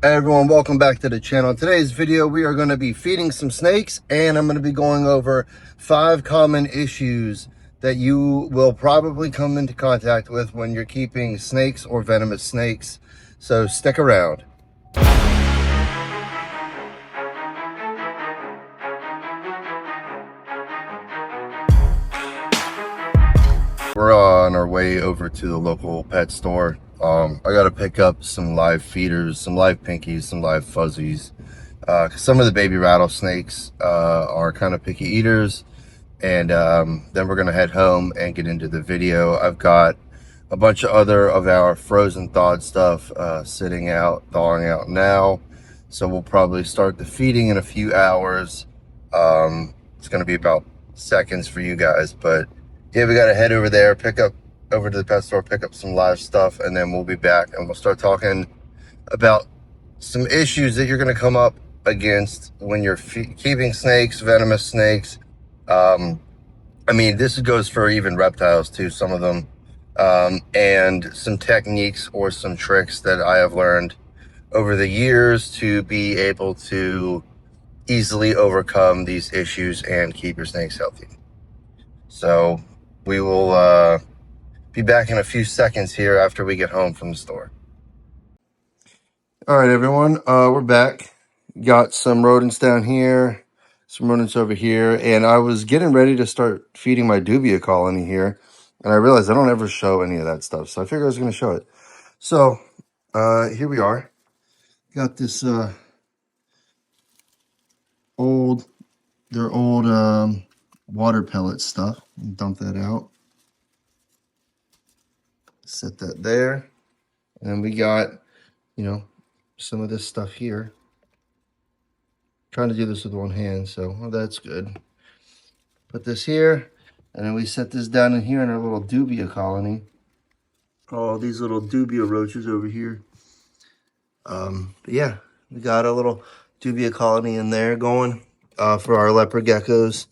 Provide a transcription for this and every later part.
Hey everyone, welcome back to the channel. Today's video, we are going to be feeding some snakes, and I'm going to be going over 5 common issues that you will probably come into contact with when you're keeping snakes or venomous snakes. So stick around. We're on our way over to the local pet store. I got to pick up some live feeders, some live pinkies, some live fuzzies. 'Cause some of the baby rattlesnakes are kind of picky eaters. And then we're going to head home and get into the video. I've got a bunch of other of our frozen thawed stuff sitting out, thawing out now. So we'll probably start the feeding in a few hours. It's going to be about seconds for you guys, but yeah, we got to head over there, pick up over to the pet store, pick up some live stuff, and then we'll be back and we'll start talking about some issues that you're going to come up against when you're keeping snakes, venomous snakes. I mean, this goes for even reptiles too, some of them, and some techniques or some tricks that I have learned over the years to be able to easily overcome these issues and keep your snakes healthy. So we will be back in a few seconds here after we get home from the store. All right, everyone, we're back. Got some rodents down here, some rodents over here, and I was getting ready to start feeding my dubia colony here, and I realized I don't ever show any of that stuff, so I figured I was going to show it. So here we are. Got this old water pellet stuff. Dump that out. Set that there, and then we got, you know, some of this stuff here. Trying to do this with one hand, so well, that's good. Put this here, and then we set this down in here in our little dubia colony. All these little dubia roaches over here. But yeah, we got a little dubia colony in there going for our leopard geckos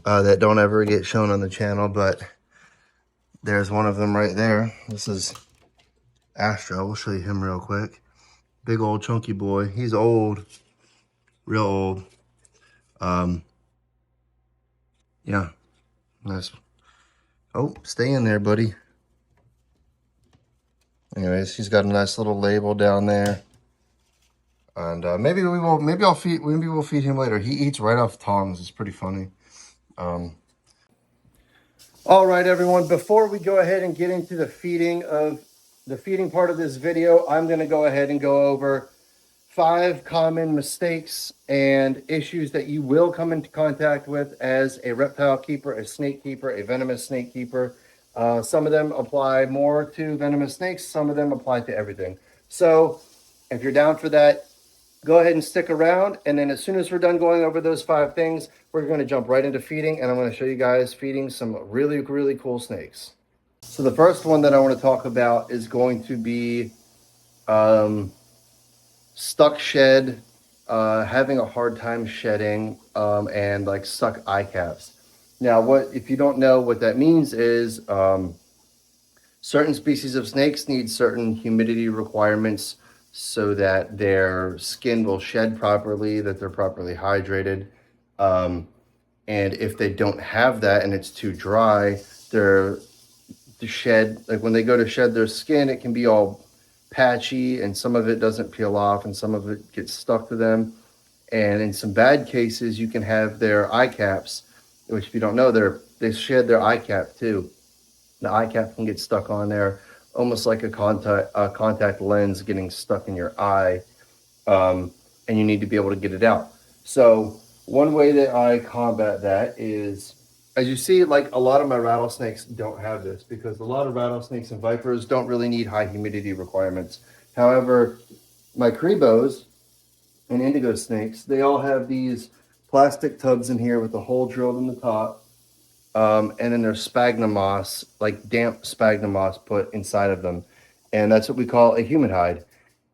that don't ever get shown on the channel, but there's one of them right there. This is Astro. We'll show you him real quick. Big old chunky boy. He's old, real old. Yeah, nice. Oh, stay in there, buddy. Anyways, he's got a nice little label down there, and maybe we'll feed him later. He eats right off tongs. It's pretty funny. All right, everyone. Before we go ahead and get into the feeding part of this video, I'm going to go ahead and go over 5 common mistakes and issues that you will come into contact with as a reptile keeper, a snake keeper, a venomous snake keeper. Some of them apply more to venomous snakes. Some of them apply to everything. So if you're down for that, go ahead and stick around. And then as soon as we're done going over those 5 things, we're going to jump right into feeding. And I'm going to show you guys feeding some really, really cool snakes. So the first one that I want to talk about is going to be stuck shed, having a hard time shedding, and like stuck eye caps. Now, if you don't know what that means is certain species of snakes need certain humidity requirements so that their skin will shed properly, that they're properly hydrated. And if they don't have that and it's too dry, the shed, like when they go to shed their skin, it can be all patchy and some of it doesn't peel off and some of it gets stuck to them. And in some bad cases, you can have their eye caps, which if you don't know, they shed their eye cap too. The eye cap can get stuck on there, almost like a contact lens getting stuck in your eye, and you need to be able to get it out. So one way that I combat that is, as you see, like a lot of my rattlesnakes don't have this because a lot of rattlesnakes and vipers don't really need high humidity requirements. However, my Cribos and Indigo snakes, they all have these plastic tubs in here with a hole drilled in the top. And then there's sphagnum moss, like damp sphagnum moss put inside of them. And that's what we call a humid hide.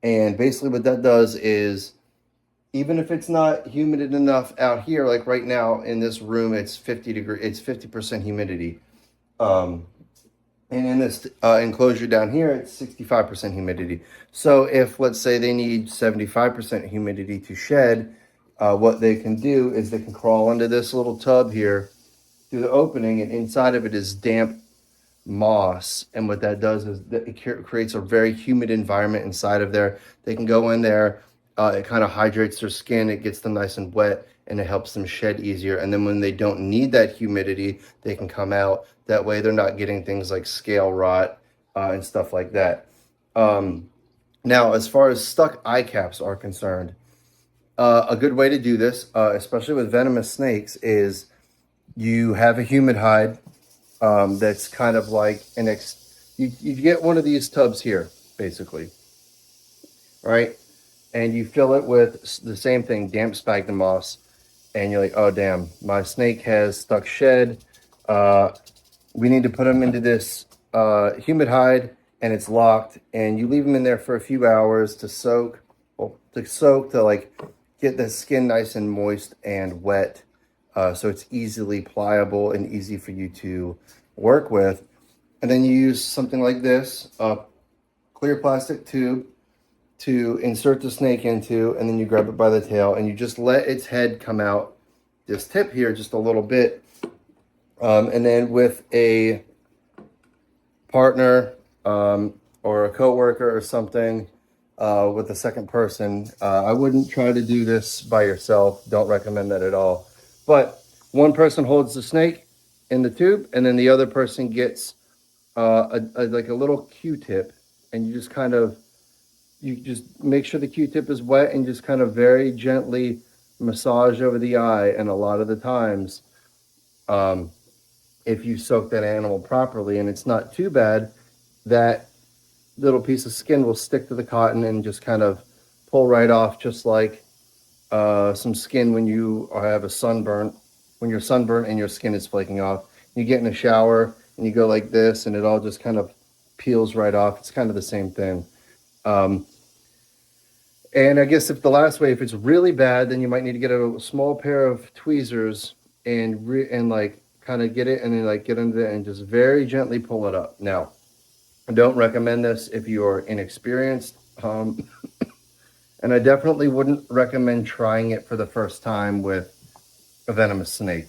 And basically what that does is, even if it's not humid enough out here, like right now in this room, it's 50%, humidity. And And in this enclosure down here, it's 65% humidity. So if, let's say, they need 75% humidity to shed, what they can do is they can crawl under this little tub here through the opening, and inside of it is damp moss. And what that does is that it creates a very humid environment inside of there. They can go in there, it kind of hydrates their skin, it gets them nice and wet, and it helps them shed easier. And then when they don't need that humidity, they can come out. That way they're not getting things like scale rot and stuff like that. Now, as far as stuck eye caps are concerned, a good way to do this, especially with venomous snakes, is you have a humid hide that's kind of like you get one of these tubs here, basically, right? And you fill it with the same thing, damp sphagnum moss, and you're like, oh damn, my snake has stuck shed. We need to put them into this humid hide, and it's locked, and you leave them in there for a few hours to soak, to like get the skin nice and moist and wet, so it's easily pliable and easy for you to work with. And then you use something like this, a clear plastic tube to insert the snake into, and then you grab it by the tail and you just let its head come out this tip here just a little bit. And then with a partner or a coworker or something, with a second person, I wouldn't try to do this by yourself. Don't recommend that at all. But one person holds the snake in the tube, and then the other person gets like a little Q-tip, and you just make sure the Q-tip is wet and just kind of very gently massage over the eye. And a lot of the times, if you soak that animal properly and it's not too bad, that little piece of skin will stick to the cotton and just kind of pull right off, just like some skin when you have a sunburn, when you're sunburnt and your skin is flaking off. You get in a shower and you go like this, and it all just kind of peels right off. It's kind of the same thing. And I guess if it's really bad, then you might need to get a small pair of tweezers and like kind of get it, and then like get under it and just very gently pull it up. Now, I don't recommend this if you're inexperienced. And I definitely wouldn't recommend trying it for the first time with a venomous snake.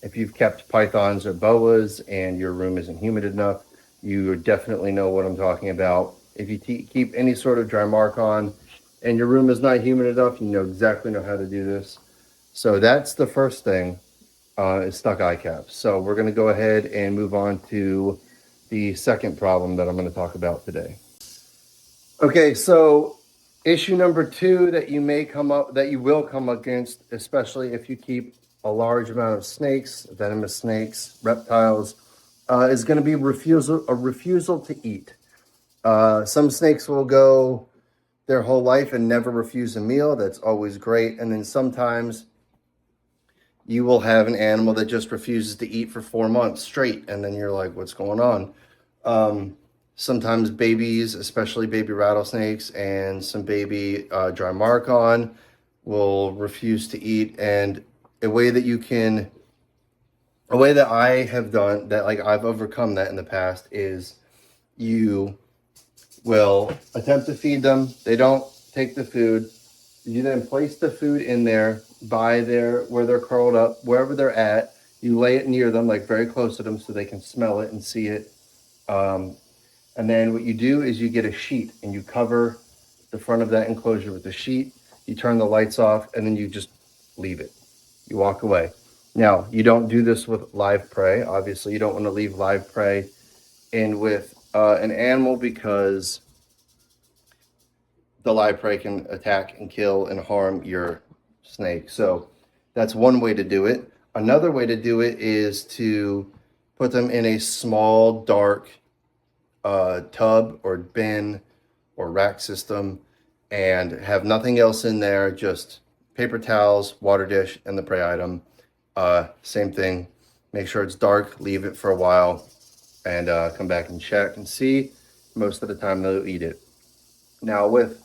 If you've kept pythons or boas and your room isn't humid enough, you definitely know what I'm talking about. If you keep any sort of dry mark on and your room is not humid enough, you exactly know how to do this. So that's the first thing, is stuck eye caps. So we're going to go ahead and move on to the second problem that I'm going to talk about today. Okay, so issue number 2 that you will come against, especially if you keep a large amount of snakes, venomous snakes, reptiles, is going to be a refusal to eat. Some snakes will go their whole life and never refuse a meal. That's always great. And then sometimes you will have an animal that just refuses to eat for 4 months straight, and then you're like, what's going on? Sometimes babies, especially baby rattlesnakes and some baby dry marcon, will refuse to eat. And a way that I have done that, like I've overcome that in the past, is you will attempt to feed them. They don't take the food. You then place the food in there where they're curled up, wherever they're at. You lay it near them, like very close to them, so they can smell it and see it. And then what you do is you get a sheet and you cover the front of that enclosure with the sheet. You turn the lights off, and then you just leave it. You walk away. Now, you don't do this with live prey. Obviously, you don't want to leave live prey in with an animal, because the live prey can attack and kill and harm your snake. So that's one way to do it. Another way to do it is to put them in a small, dark tub or bin or rack system, and have nothing else in there, just paper towels, water dish, and the prey item. Same thing. Make sure it's dark, leave it for a while, and come back and check and see. Most of the time they'll eat it. Now, with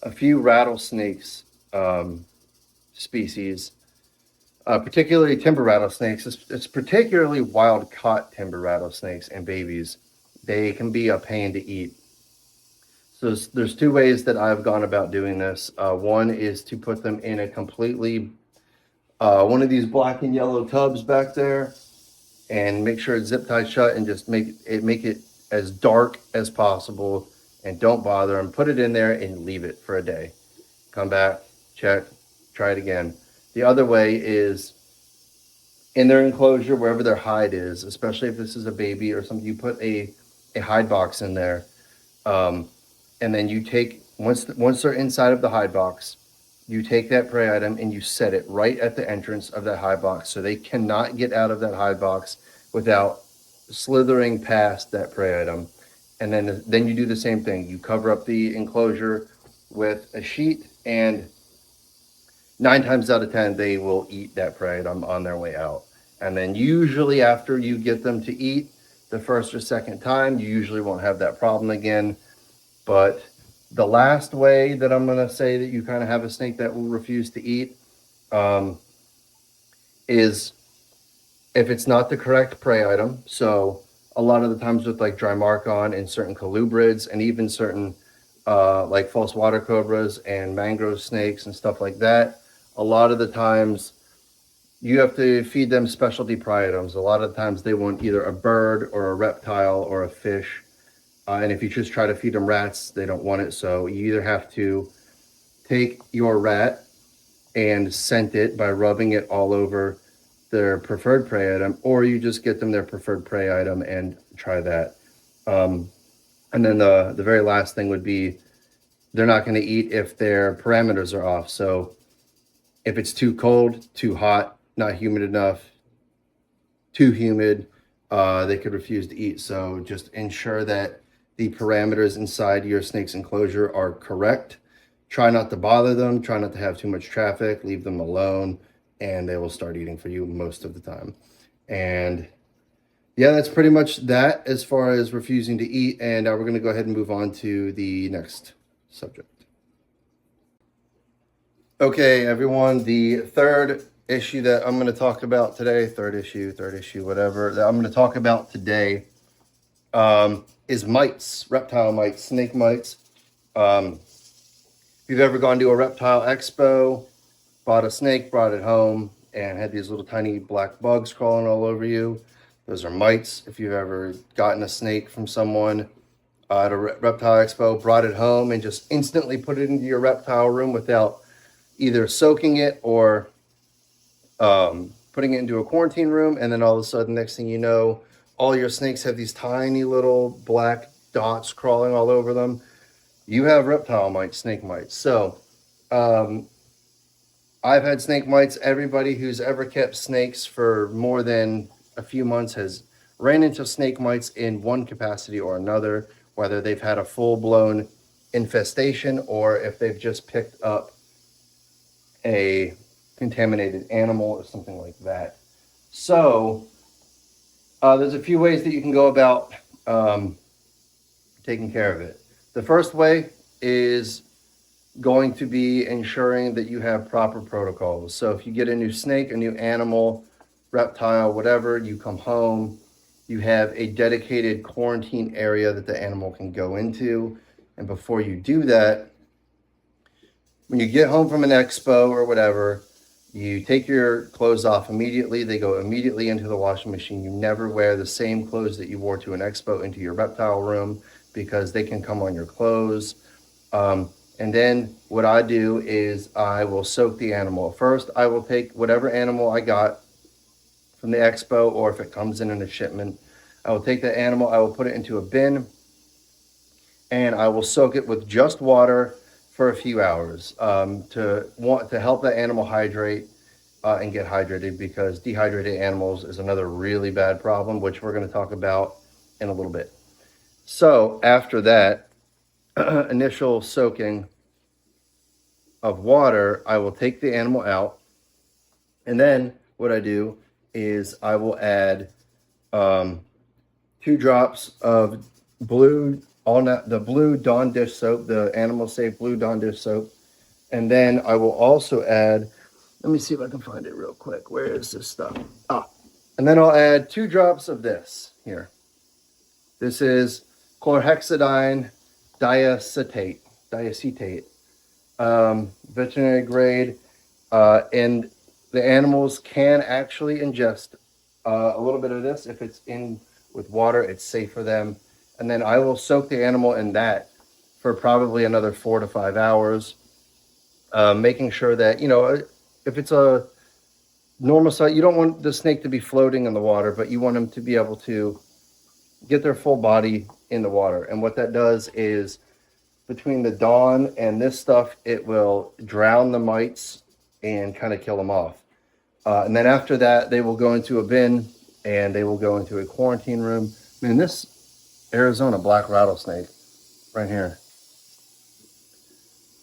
a few rattlesnakes species, particularly timber rattlesnakes. It's particularly wild caught timber rattlesnakes and babies. They can be a pain to eat. So there's two ways that I've gone about doing this. One is to put them in a completely one of these black and yellow tubs back there, and make sure it's zip tied shut, and just make it as dark as possible, and don't bother them. Put it in there and leave it for a day. Come back, check, try it again. The other way is in their enclosure, wherever their hide is, especially if this is a baby or something, you put a hide box in there. And then you take, once they're inside of the hide box, you take that prey item and you set it right at the entrance of that hide box, so they cannot get out of that hide box without slithering past that prey item. And then you do the same thing. You cover up the enclosure with a sheet, and 9 times out of 10, they will eat that prey item on their way out. And then usually after you get them to eat the first or second time, you usually won't have that problem again. But the last way that I'm going to say that you kind of have a snake that will refuse to eat is if it's not the correct prey item. So a lot of the times with like Drymarchon and certain colubrids, and even certain like false water cobras and mangrove snakes and stuff like that, a lot of the times you have to feed them specialty prey items. A lot of the times they want either a bird or a reptile or a fish. And if you just try to feed them rats, they don't want it. So you either have to take your rat and scent it by rubbing it all over their preferred prey item, or you just get them their preferred prey item and try that. And then the very last thing would be, they're not going to eat if their parameters are off. So if it's too cold, too hot, not humid enough, too humid, they could refuse to eat. So just ensure that the parameters inside your snake's enclosure are correct. Try not to bother them. Try not to have too much traffic. Leave them alone, and they will start eating for you most of the time. And yeah, that's pretty much that as far as refusing to eat. And we're going to go ahead and move on to the next subject. Okay, everyone, the third issue that I'm going to talk about today, third issue, whatever, that I'm going to talk about today is mites, reptile mites, snake mites. If you've ever gone to a reptile expo, bought a snake, brought it home, and had these little tiny black bugs crawling all over you, those are mites. If you've ever gotten a snake from someone at a reptile expo, brought it home, and just instantly put it into your reptile room without either soaking it or putting it into a quarantine room, and then all of a sudden, next thing you know, all your snakes have these tiny little black dots crawling all over them. You have reptile mites, snake mites. So I've had snake mites. Everybody who's ever kept snakes for more than a few months has ran into snake mites in one capacity or another, whether they've had a full-blown infestation or if they've just picked up a contaminated animal or something like that. So there's a few ways that you can go about taking care of it. The first way is going to be ensuring that you have proper protocols. So if you get a new snake, a new animal, reptile, whatever, you come home, you have a dedicated quarantine area that the animal can go into. And before you do that, when you get home from an expo or whatever, you take your clothes off immediately. They go immediately into the washing machine. You never wear the same clothes that you wore to an expo into your reptile room, because they can come on your clothes. And then what I do is I will soak the animal. First, I will take whatever animal I got from the expo, or if it comes in a shipment, I will take that animal, I will put it into a bin, and I will soak it with just water for a few hours to help that animal hydrate and get hydrated, because dehydrated animals is another really bad problem, which we're going to talk about in a little bit. So after that initial soaking of water, I will take the animal out, and then what I do is I will add 2 drops of the blue Dawn dish soap, the animal safe blue Dawn dish soap, and then I will also add Let me see if I can find it real quick. Where is this stuff? Ah, and then I'll add 2 drops of this here. This is chlorhexidine diacetate, veterinary grade, and the animals can actually ingest a little bit of this. If it's in with water, it's safe for them. And then I will soak the animal in that for probably another 4 to 5 hours, making sure that, you know, if it's a normal size, you don't want the snake to be floating in the water, but you want them to be able to get their full body in the water. And what that does is, between the Dawn and this stuff, it will drown the mites and kind of kill them off. And then after that, they will go into a bin and they will go into a quarantine room. I mean, this Arizona black rattlesnake right here,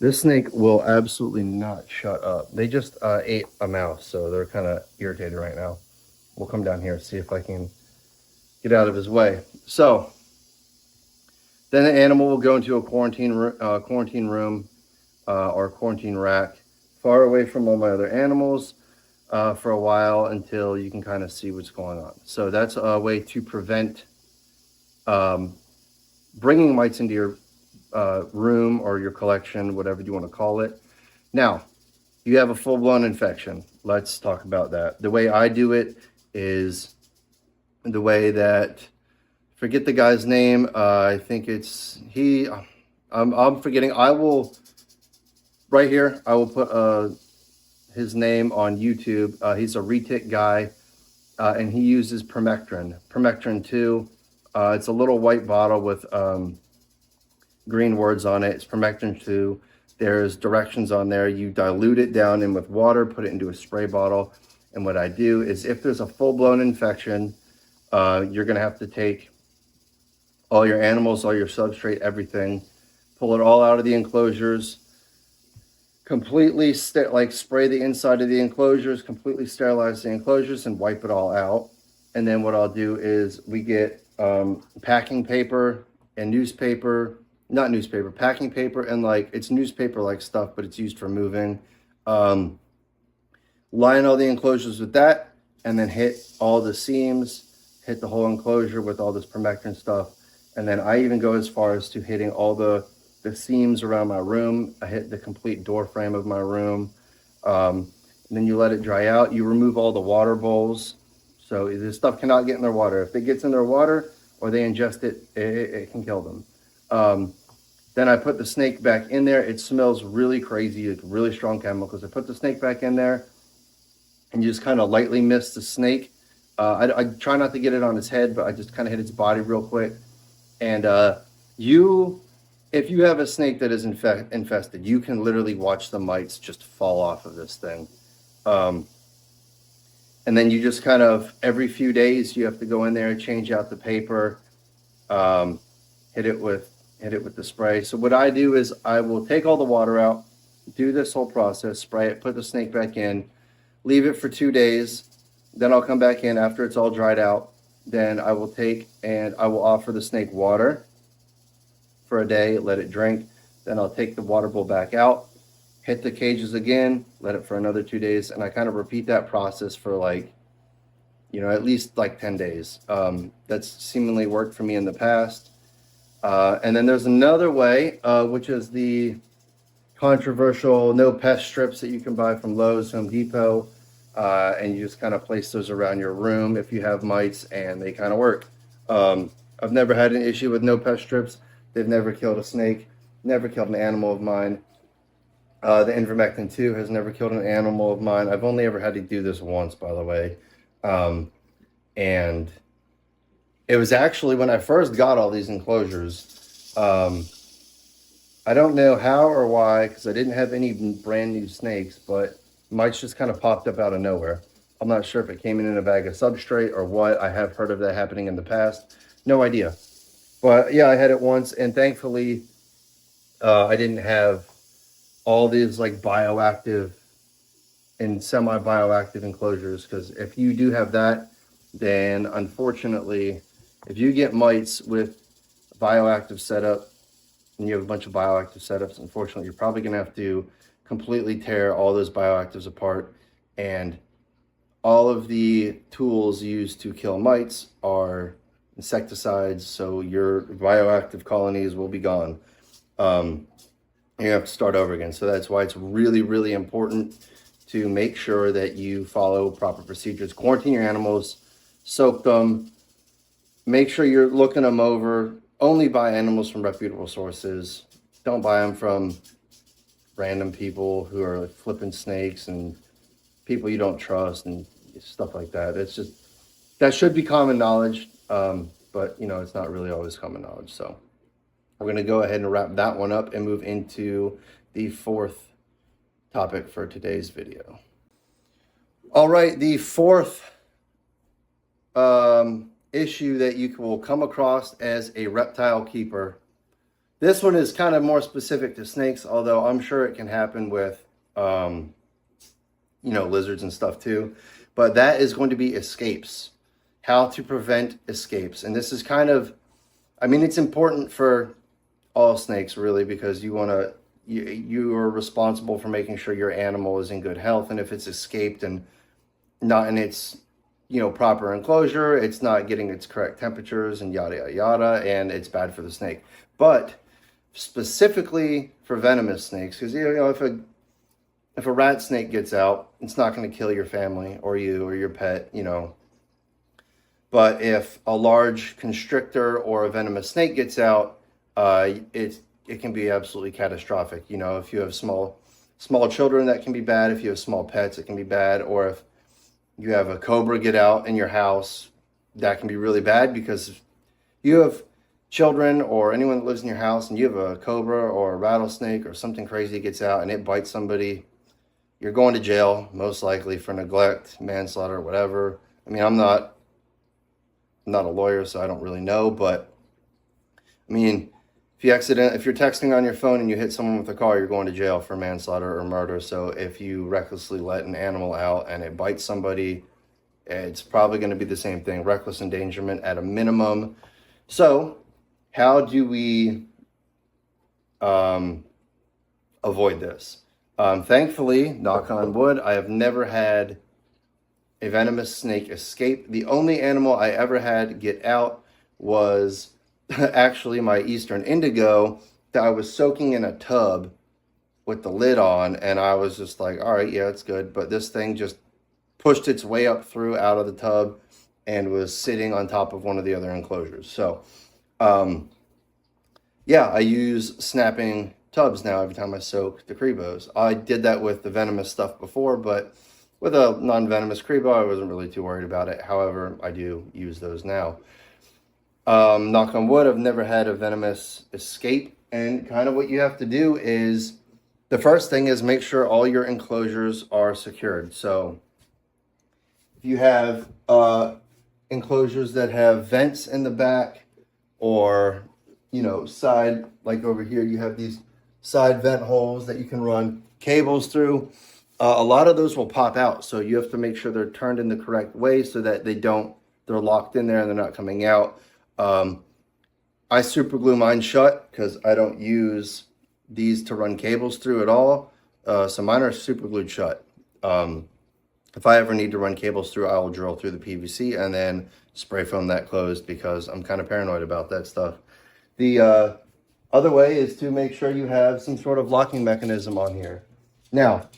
this snake will absolutely not shut up. They just ate a mouse, so they're kind of irritated right now. We'll come down here and see if I can get out of his way. So then the animal will go into a quarantine room or quarantine rack, far away from all my other animals for a while, until you can kind of see what's going on. So that's a way to prevent bringing mites into your room or your collection, whatever you want to call it. Now, you have a full-blown infection. Let's talk about that. The way I do it is the way that, forget the guy's name. I think it's I'm forgetting. I will, right here, I will put his name on YouTube. He's a retic guy, and he uses Permectin 2. It's a little white bottle with green words on it. It's Permectin 2. There's directions on there. You dilute it down in with water, put it into a spray bottle. And what I do is, if there's a full-blown infection, you're going to have to take all your animals, all your substrate, everything, pull it all out of the enclosures, completely spray the inside of the enclosures, completely sterilize the enclosures, and wipe it all out. And then what I'll do is, we get packing paper and packing paper, and it's newspaper like stuff, but it's used for moving. Line all the enclosures with that, and then hit all the seams, hit the whole enclosure with all this Permectin stuff. And then I even go as far as to hitting all the seams around my room. I hit the complete door frame of my room. And then you let it dry out. You remove all the water bowls, so this stuff cannot get in their water. If it gets in their water or they ingest it, it can kill them. Then I put the snake back in there. It smells really crazy, like really strong chemicals. I put the snake back in there, and you just kind of lightly mist the snake. I try not to get it on its head, but I just kind of hit its body real quick. And if you have a snake that is infested, you can literally watch the mites just fall off of this thing. And then you just kind of, every few days, you have to go in there and change out the paper, hit it with the spray. So what I do is, I will take all the water out, do this whole process, spray it, put the snake back in, leave it for 2 days. Then I'll come back in after it's all dried out. Then I will take and I will offer the snake water for a day, let it drink. Then I'll take the water bowl back out, hit the cages again, let it for another 2 days. And I kind of repeat that process for at least 10 days. That's seemingly worked for me in the past. And then there's another way, which is the controversial no pest strips that you can buy from Lowe's, Home Depot. And you just kind of place those around your room if you have mites, and they kind of work. I've never had an issue with no pest strips. They've never killed a snake, never killed an animal of mine. The Ivermectin 2 has never killed an animal of mine. I've only ever had to do this once, by the way. And it was actually when I first got all these enclosures. I don't know how or why, because I didn't have any brand new snakes, but mites just kind of popped up out of nowhere. I'm not sure if it came in a bag of substrate or what. I have heard of that happening in the past. No idea. But yeah, I had it once, and thankfully I didn't have all these bioactive and semi-bioactive enclosures, because if you do have that, then unfortunately, if you get mites with bioactive setup, and you have a bunch of bioactive setups, unfortunately, you're probably going to have to completely tear all those bioactives apart. And all of the tools used to kill mites are insecticides, so your bioactive colonies will be gone. You have to start over again. So that's why it's really, really important to make sure that you follow proper procedures. Quarantine your animals, soak them, make sure you're looking them over. Only buy animals from reputable sources. Don't buy them from random people who are flipping snakes and people you don't trust and stuff like that. It's just, that should be common knowledge, but you know, it's not really always common knowledge. So we're going to go ahead and wrap that one up and move into the fourth topic for today's video. All right, the fourth issue that you will come across as a reptile keeper. This one is kind of more specific to snakes, although I'm sure it can happen with, lizards and stuff too. But that is going to be escapes. How to prevent escapes. And this is kind of, it's important for all snakes really, because you are responsible for making sure your animal is in good health. And if it's escaped and not in its proper enclosure, it's not getting its correct temperatures and yada yada yada, and it's bad for the snake. But specifically for venomous snakes, because if a rat snake gets out, it's not going to kill your family or you or your pet, But if a large constrictor or a venomous snake gets out, it can be absolutely catastrophic. If you have small children, that can be bad. If you have small pets, it can be bad. Or if you have a cobra get out in your house, that can be really bad, because if you have children or anyone that lives in your house and you have a cobra or a rattlesnake or something crazy gets out and it bites somebody, you're going to jail, most likely for neglect, manslaughter, whatever. I'm not a lawyer, so I don't really know, but if you're texting on your phone and you hit someone with a car, you're going to jail for manslaughter or murder. So if you recklessly let an animal out and it bites somebody, it's probably going to be the same thing, reckless endangerment at a minimum. So how do we avoid this? Thankfully, knock on wood, I have never had a venomous snake escape. The only animal I ever had get out was actually my Eastern Indigo that I was soaking in a tub with the lid on, and I was just like, all right, yeah, it's good. But this thing just pushed its way up through out of the tub and was sitting on top of one of the other enclosures. So, I use snapping tubs now every time I soak the Cribos. I did that with the venomous stuff before, but with a non-venomous Cribo, I wasn't really too worried about it. However, I do use those now. Knock on wood, I've never had a venomous escape. And kind of what you have to do is, the first thing is make sure all your enclosures are secured. So if you have enclosures that have vents in the back, or side, like over here, you have these side vent holes that you can run cables through. A lot of those will pop out, so you have to make sure they're turned in the correct way so that they're locked in there and they're not coming out. I super glue mine shut because I don't use these to run cables through at all. So mine are super glued shut. If I ever need to run cables through, I will drill through the PVC and then spray foam that closed, because I'm kind of paranoid about that stuff. The other way is to make sure you have some sort of locking mechanism on here. Now,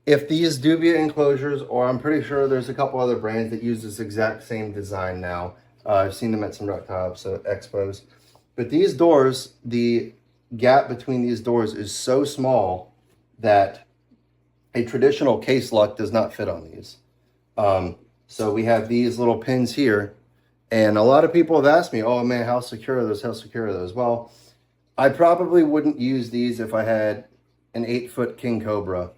if these dubia enclosures, or I'm pretty sure there's a couple other brands that use this exact same design now. I've seen them at some reptile expos. But these doors, the gap between these doors is so small that a traditional case lock does not fit on these. So we have these little pins here. And a lot of people have asked me, oh man, how secure are those? How secure are those? Well, I probably wouldn't use these if I had an 8-foot king cobra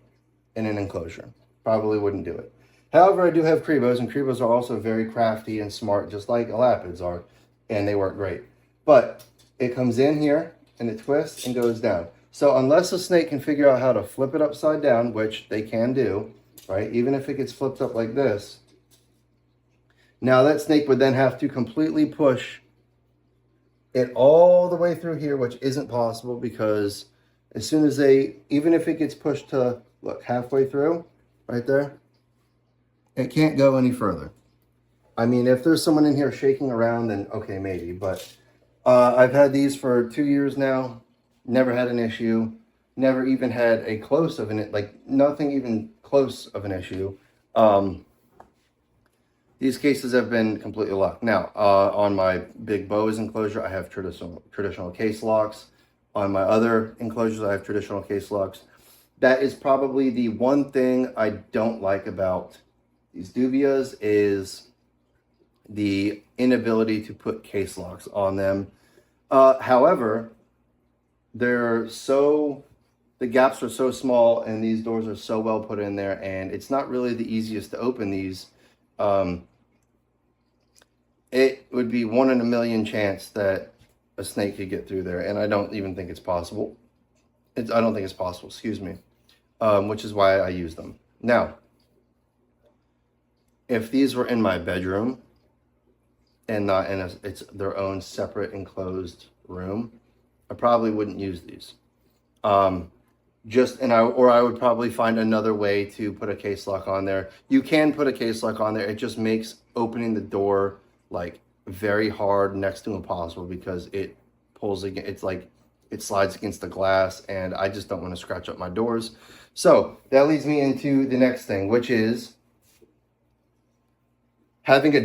in an enclosure. Probably wouldn't do it. However, I do have Cribos, and Cribos are also very crafty and smart, just like elapids are, and they work great. But it comes in here, and it twists and goes down. So unless a snake can figure out how to flip it upside down, which they can do, right? Even if it gets flipped up like this, now that snake would then have to completely push it all the way through here, which isn't possible because as soon as even if it gets pushed to, look, halfway through, right there, it can't go any further. I mean, if there's someone in here shaking around, then okay, maybe. But I've had these for 2 years now, never had an issue, never even had a close of an, like nothing even close of an issue. These cases have been completely locked. Now, on my big boas enclosure, I have traditional case locks. On my other enclosures, I have traditional case locks. That is probably the one thing I don't like about these duvias is the inability to put case locks on them. However, the gaps are so small and these doors are so well put in there, and it's not really the easiest to open these. It would be 1 in a million chance that a snake could get through there, and I don't even think it's possible. I don't think it's possible, excuse me, which is why I use them. Now, if these were in my bedroom and not in it's their own separate enclosed room, I probably wouldn't use these. I would probably find another way to put a case lock on there. You can put a case lock on there. It just makes opening the door like very hard, next to impossible, because it pulls again. It's like it slides against the glass, and I just don't want to scratch up my doors. So that leads me into the next thing, which is having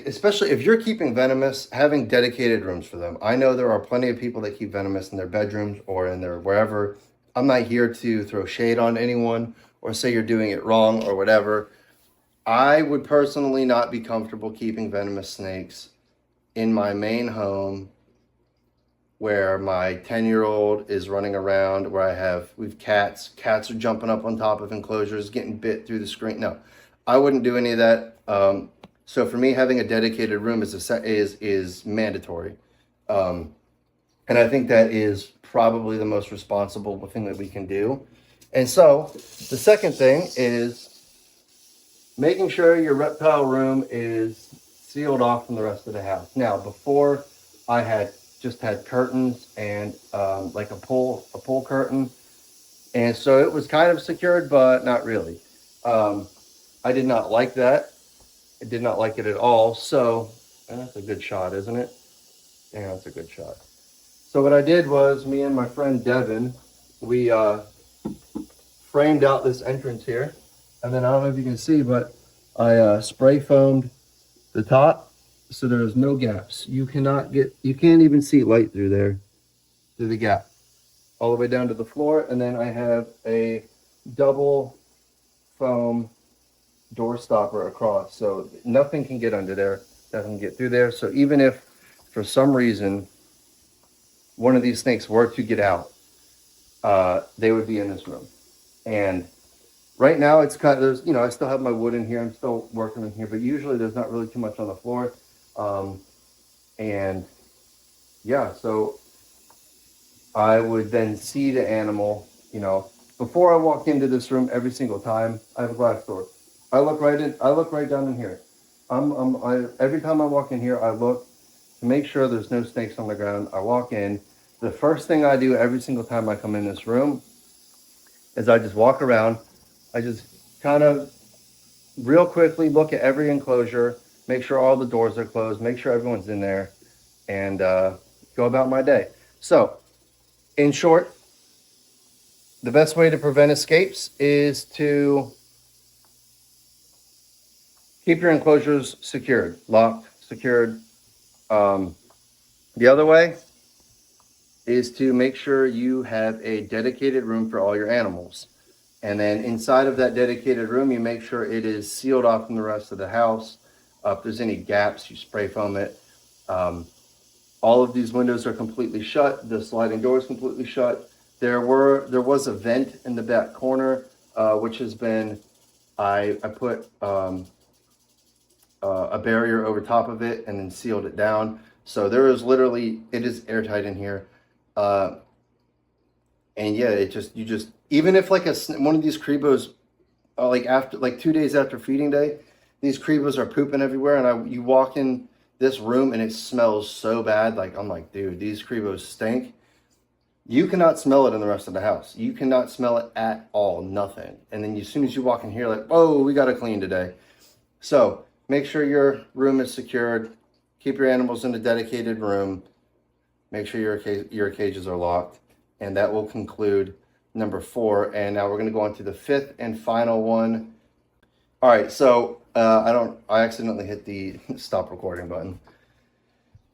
especially if you're keeping venomous, having dedicated rooms for them. I know there are plenty of people that keep venomous in their bedrooms or in their wherever. I'm not here to throw shade on anyone or say you're doing it wrong or whatever. I would personally not be comfortable keeping venomous snakes in my main home where my 10-year-old is running around, where we've cats. Cats are jumping up on top of enclosures, getting bit through the screen. No, I wouldn't do any of that. So for me, having a dedicated room is mandatory. And I think that is probably the most responsible thing that we can do. And so the second thing is making sure your reptile room is sealed off from the rest of the house. Now, before I had just had curtains and like a pull curtain. And so it was kind of secured, but not really. I did not like that. I did not like it at all. So, and that's a good shot, isn't it? Yeah, that's a good shot. So what I did was, me and my friend Devin, we framed out this entrance here. And then I don't know if you can see, but I spray foamed the top so there's no gaps. You can't even see light through there, through the gap, all the way down to the floor. And then I have a double foam door stopper across, so nothing can get under there, nothing can get through there. So even if for some reason one of these snakes were to get out, they would be in this room. And right now it's kind of, there's, I still have my wood in here, I'm still working in here, but usually there's not really too much on the floor. And yeah, so I would then see the animal, before I walk into this room every single time. I have a glass door. I look right down in here. Every time I walk in here, I look to make sure there's no snakes on the ground. I walk in. The first thing I do every single time I come in this room is I just walk around. I just kind of real quickly look at every enclosure, make sure all the doors are closed, make sure everyone's in there, and go about my day. So, in short, the best way to prevent escapes is to keep your enclosures secured, locked, secured. The other way is to make sure you have a dedicated room for all your animals. And then inside of that dedicated room, you make sure it is sealed off from the rest of the house. If there's any gaps, you spray foam it. All of these windows are completely shut. The sliding door is completely shut. There was a vent in the back corner, which has been, I put a barrier over top of it and then sealed it down. So there is literally, it is airtight in here. And yeah, you just, even if like one of these Cribos, like 2 days after feeding day, these Cribos are pooping everywhere, and you walk in this room and it smells so bad. Like, I'm like, dude, these Cribos stink. You cannot smell it in the rest of the house. You cannot smell it at all, nothing. And then as soon as you walk in here, like, whoa, we got to clean today. So make sure your room is secured. Keep your animals in a dedicated room. Make sure your cages are locked. And that will conclude number 4. And now we're going to go on to the 5th and final one. All right, so I accidentally hit the stop recording button.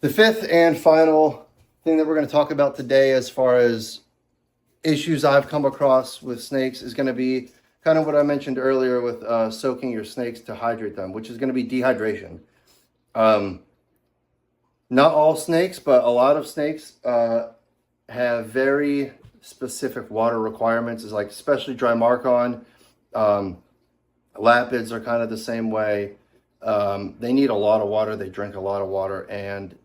The 5th and final thing that we're going to talk about today, as far as issues I've come across with snakes, is going to be kind of what I mentioned earlier with soaking your snakes to hydrate them, which is going to be dehydration. Not all snakes, but a lot of snakes have very specific water requirements. Is like, especially dry mark-on. Lapids are kind of the same way. They need a lot of water. They drink a lot of water, and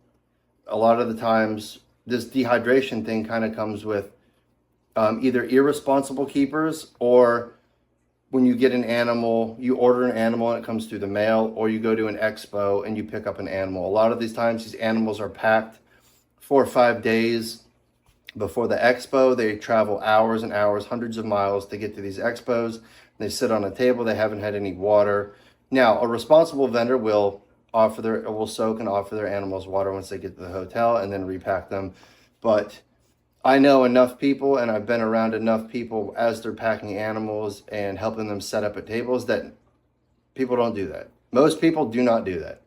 a lot of the times this dehydration thing kind of comes with either irresponsible keepers, or when you get an animal, you order an animal and it comes through the mail, or you go to an expo and you pick up an animal. A lot of these times these animals are packed 4 or 5 days before the expo. They travel hours and hours, hundreds of miles to get to these expos. They sit on a table. They haven't had any water. Now, a responsible vendor will soak and offer their animals water once they get to the hotel, and then repack them. But I know enough people, and I've been around enough people as they're packing animals and helping them set up at tables, that people don't do that. Most people do not do that.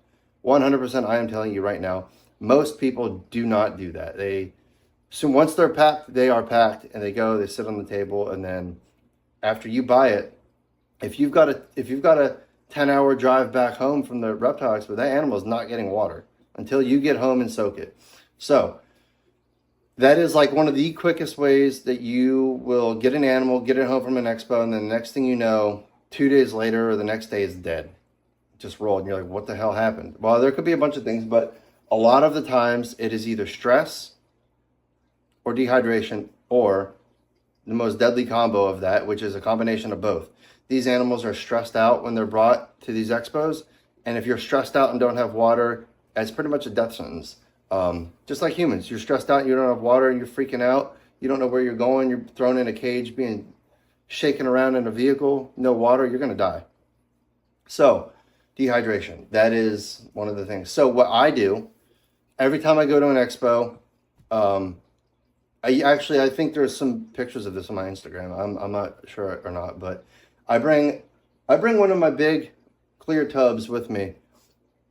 100%, I am telling you right now, most people do not do that. So once they're packed, they are packed, and they go, they sit on the table, and then after you buy it, if you've got a 10-hour drive back home from the reptile expo, that animal is not getting water until you get home and soak it. So that is like one of the quickest ways that you will get an animal, get it home from an expo, and then the next thing you know, 2 days later or the next day, it's dead. Just rolled, and you're like, what the hell happened? Well, there could be a bunch of things, but a lot of the times it is either stress or dehydration, or the most deadly combo of that, which is a combination of both. These animals are stressed out when they're brought to these expos, and if you're stressed out and don't have water, it's pretty much a death sentence. Just like humans, you're stressed out, you don't have water, and you're freaking out, you don't know where you're going, you're thrown in a cage, being shaken around in a vehicle, no water, you're going to die. So dehydration, that is one of the things. So what I do every time I go to an expo, I think there's some pictures of this on my Instagram. I'm not sure or not, but I bring one of my big clear tubs with me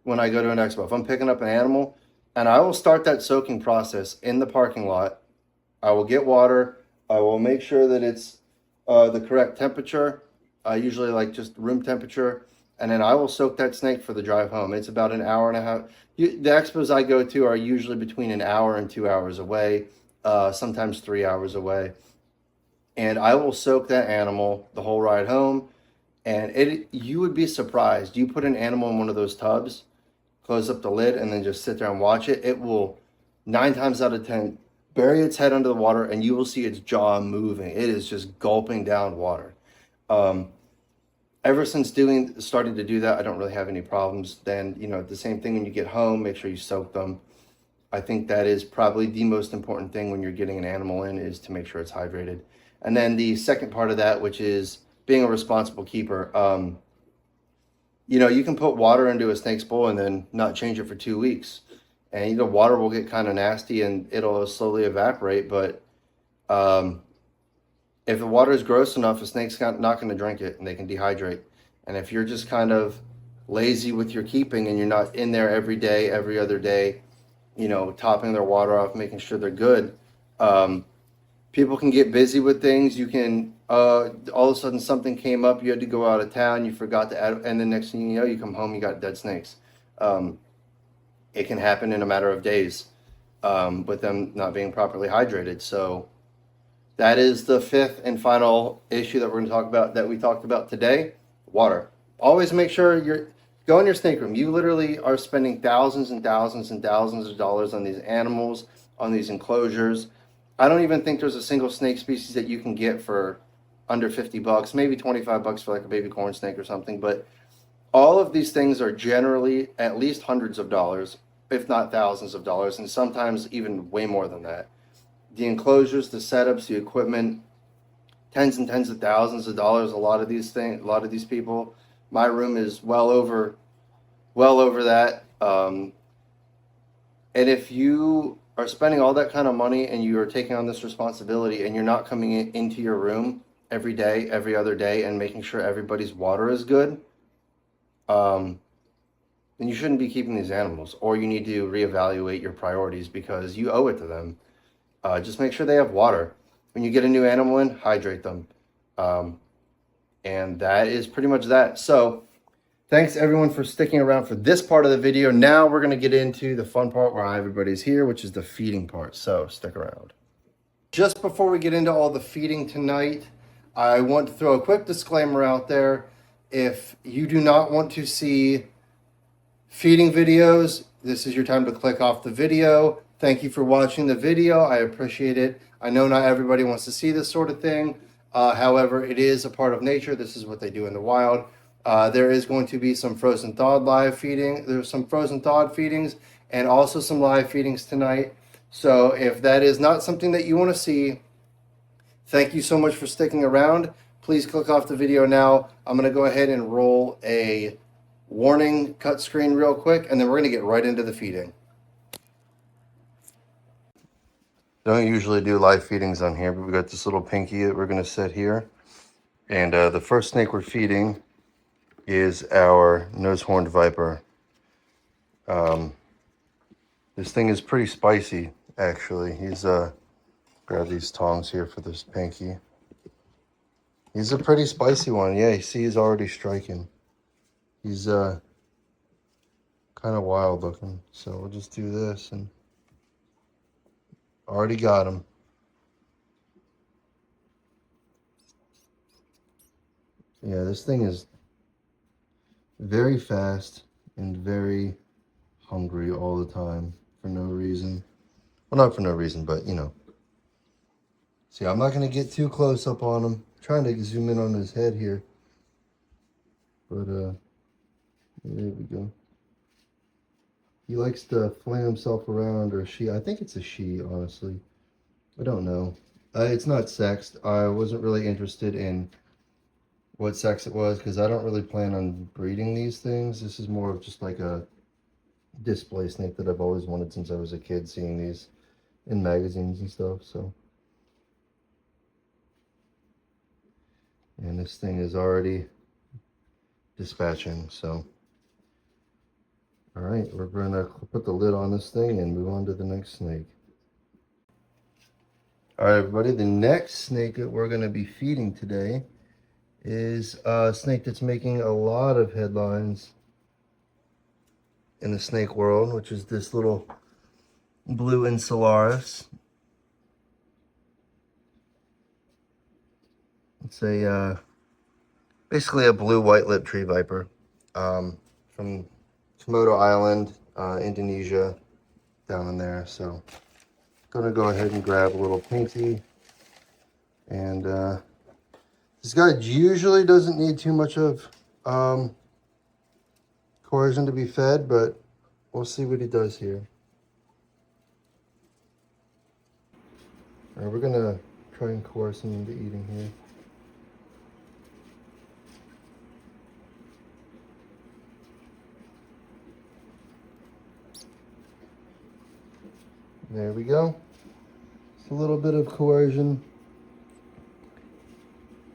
when I go to an expo. If I'm picking up an animal, and I will start that soaking process in the parking lot. I will get water. I will make sure that it's the correct temperature. I usually like just room temperature, and then I will soak that snake for the drive home. It's about an hour and a half. The expos I go to are usually between an hour and 2 hours away. Sometimes 3 hours away, and I will soak that animal the whole ride home. And you would be surprised. You put an animal in one of those tubs, close up the lid, and then just sit there and watch it. It will 9 times out of 10 bury its head under the water, and you will see its jaw moving. It is just gulping down water. Ever since starting to do that, I don't really have any problems. Then, the same thing when you get home, make sure you soak them. I think that is probably the most important thing when you're getting an animal in, is to make sure it's hydrated. And then the second part of that, which is being a responsible keeper. You can put water into a snake's bowl and then not change it for 2 weeks. And, water will get kind of nasty and it'll slowly evaporate. But if the water is gross enough, a snake's not going to drink it and they can dehydrate. And if you're just kind of lazy with your keeping and you're not in there every day, every other day, topping their water off, making sure they're good. People can get busy with things. You can, all of a sudden something came up, you had to go out of town, you forgot to add, and the next thing you know, you come home, you got dead snakes. It can happen in a matter of days with them not being properly hydrated. So that is the 5th and final issue that we're going to talk about, that we talked about today. Water. Always make sure go in your snake room. You literally are spending thousands and thousands and thousands of dollars on these animals, on these enclosures. I don't even think there's a single snake species that you can get for under $50, maybe $25 for like a baby corn snake or something. But all of these things are generally at least hundreds of dollars. if not thousands of dollars, and sometimes even way more than that. The enclosures, the setups, the equipment, tens and tens of thousands of dollars. A lot of these things, a lot of these people. My room is well over that. And if you are spending all that kind of money and you are taking on this responsibility and you're not coming into your room every day, every other day, and making sure everybody's water is good, then you shouldn't be keeping these animals, or you need to reevaluate your priorities because you owe it to them. Just make sure they have water. When you get a new animal in, hydrate them. And that is pretty much that. So thanks everyone for sticking around for this part of the video. Now we're going to get into the fun part where everybody's here, which is the feeding part. So stick around. Just before we get into all the feeding tonight, I want to throw a quick disclaimer out there. If you do not want to see feeding videos, this is your time to click off the video. Thank you for watching the video. I appreciate it. I know not everybody wants to see this sort of thing. However, it is a part of nature. This is what they do in the wild. There is going to be some frozen thawed live feeding. There's some frozen thawed feedings and also some live feedings tonight. So if that is not something that you want to see, thank you so much for sticking around. Please click off the video now. I'm going to go ahead and roll a warning cut screen real quick, and then we're going to get right into the feeding. Don't usually do live feedings on here, but we got this little pinky that we're going to set here. And the first snake we're feeding is our nose-horned viper. This thing is pretty spicy, actually. He's grab these tongs here for this pinky. He's a pretty spicy one. Yeah, you see he's already striking. He's kind of wild looking. So we'll just do this, and already got him. Yeah, this thing is very fast and very hungry all the time for no reason. Well, not for no reason, but you know. See, I'm not going to get too close up on him. I'm trying to zoom in on his head here. But, there we go. He likes to fling himself around, or she. I think it's a she, honestly. I don't know. It's not sexed. I wasn't really interested in what sex it was because I don't really plan on breeding these things. This is more of just like a display snake that I've always wanted since I was a kid, seeing these in magazines and stuff. So, and this thing is already dispatching. So, all right, we're gonna put the lid on this thing and move on to the next snake. All right, everybody, the next snake that we're gonna be feeding today is a snake that's making a lot of headlines in the snake world, which is this little blue insularis. It's a basically a blue white-lipped tree viper from Komodo Island, Indonesia, down in there. So gonna go ahead and grab a little pinky, and this guy usually doesn't need too much of coercion to be fed, but we'll see what he does here. All right, we're gonna try and coerce him into eating here. There we go. Just a little bit of coercion.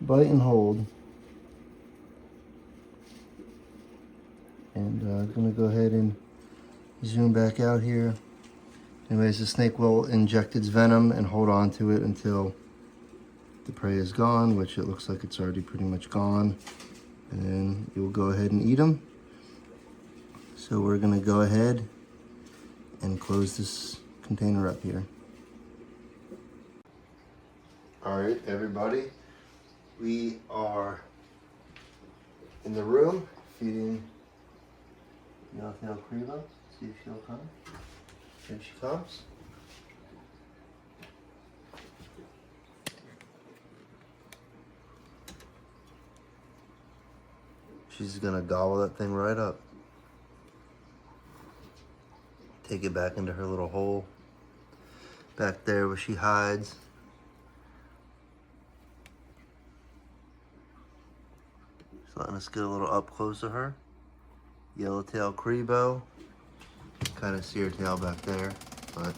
Bite and hold. And I'm going to go ahead and zoom back out here. Anyways, the snake will inject its venom and hold on to it until the prey is gone, which it looks like it's already pretty much gone. And then you'll go ahead and eat them. So we're going to go ahead and close this container up here. All right, everybody. We are in the room feeding Cribos. See if she'll come. Here she comes. She's gonna gobble that thing right up. Take it back into her little hole back there where she hides. Just letting us get a little up close to her. Yellowtail Cribo. Kind of see her tail back there, but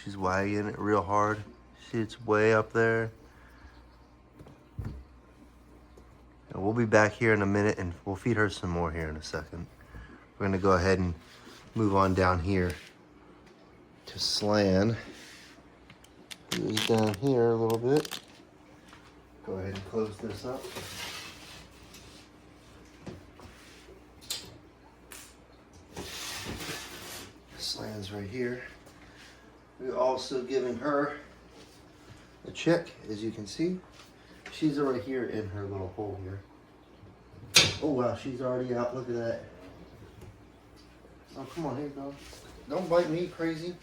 she's wagging it real hard. See, it's way up there. And we'll be back here in a minute and we'll feed her some more here in a second. We're gonna go ahead and move on down here to Slan, who is down here a little bit. Go ahead and close this up. Slan's right here. We're also giving her a chick, as you can see. She's right here in her little hole here. Oh wow, she's already out. Look at that. Oh, come on, here you go. Don't bite me, crazy.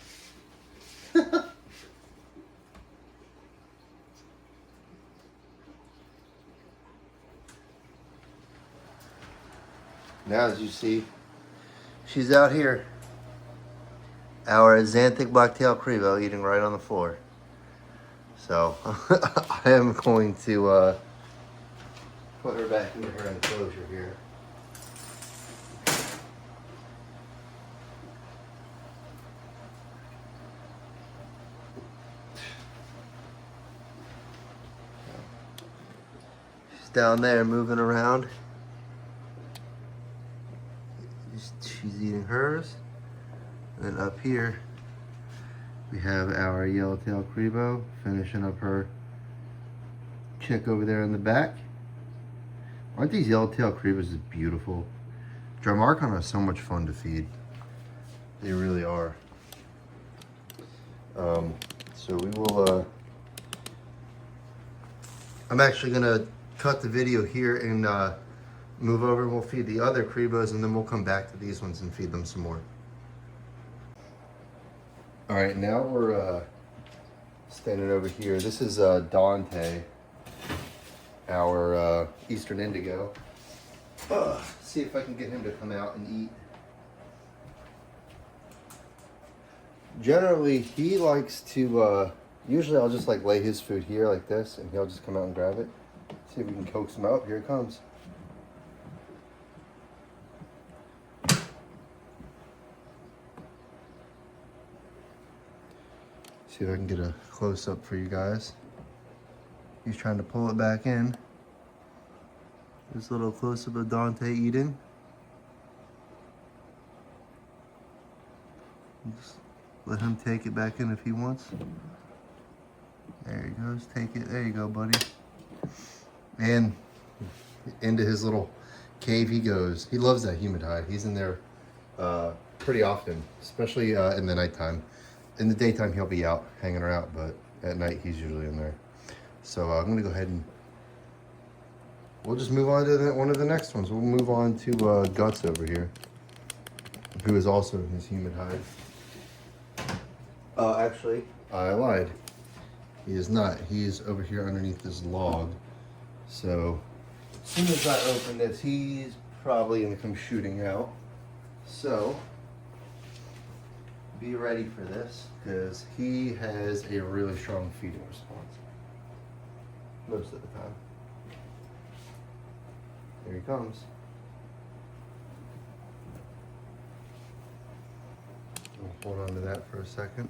Now, as you see, she's out here. Our xanthic black-tailed Cribo eating right on the floor. So, I am going to put her back into her enclosure here. She's down there moving around. She's eating hers. And then up here, we have our yellowtail Cribo finishing up her chick over there in the back. Aren't these yellowtail Cribos just beautiful? Dramarcon are so much fun to feed. They really are. So we will, I'm actually gonna cut the video here and move over and we'll feed the other Cribos and then we'll come back to these ones and feed them some more. All right, now we're standing over here. This is Dante, our Eastern Indigo. See if I can get him to come out and eat. Generally, he likes to, usually I'll just like lay his food here like this and he'll just come out and grab it. See if we can coax him out. Here it comes. See if I can get a close-up for you guys. He's trying to pull it back in. This little close-up of Dante eating. Just let him take it back in if he wants. There he goes, take it. There you go, buddy. And into his little cave he goes. He loves that humid hide. He's in there pretty often, especially in the nighttime. In the daytime, he'll be out, hanging her out, but at night, he's usually in there. So I'm gonna go ahead and we'll just move on to one of the next ones. We'll move on to Guts over here, who is also in his humid hide. Actually, I lied. He is not. He's over here underneath this log. So as soon as I open this, he's probably gonna come shooting out. So be ready for this, because he has a really strong feeding response most of the time. Here he comes. I'll hold on to that for a second.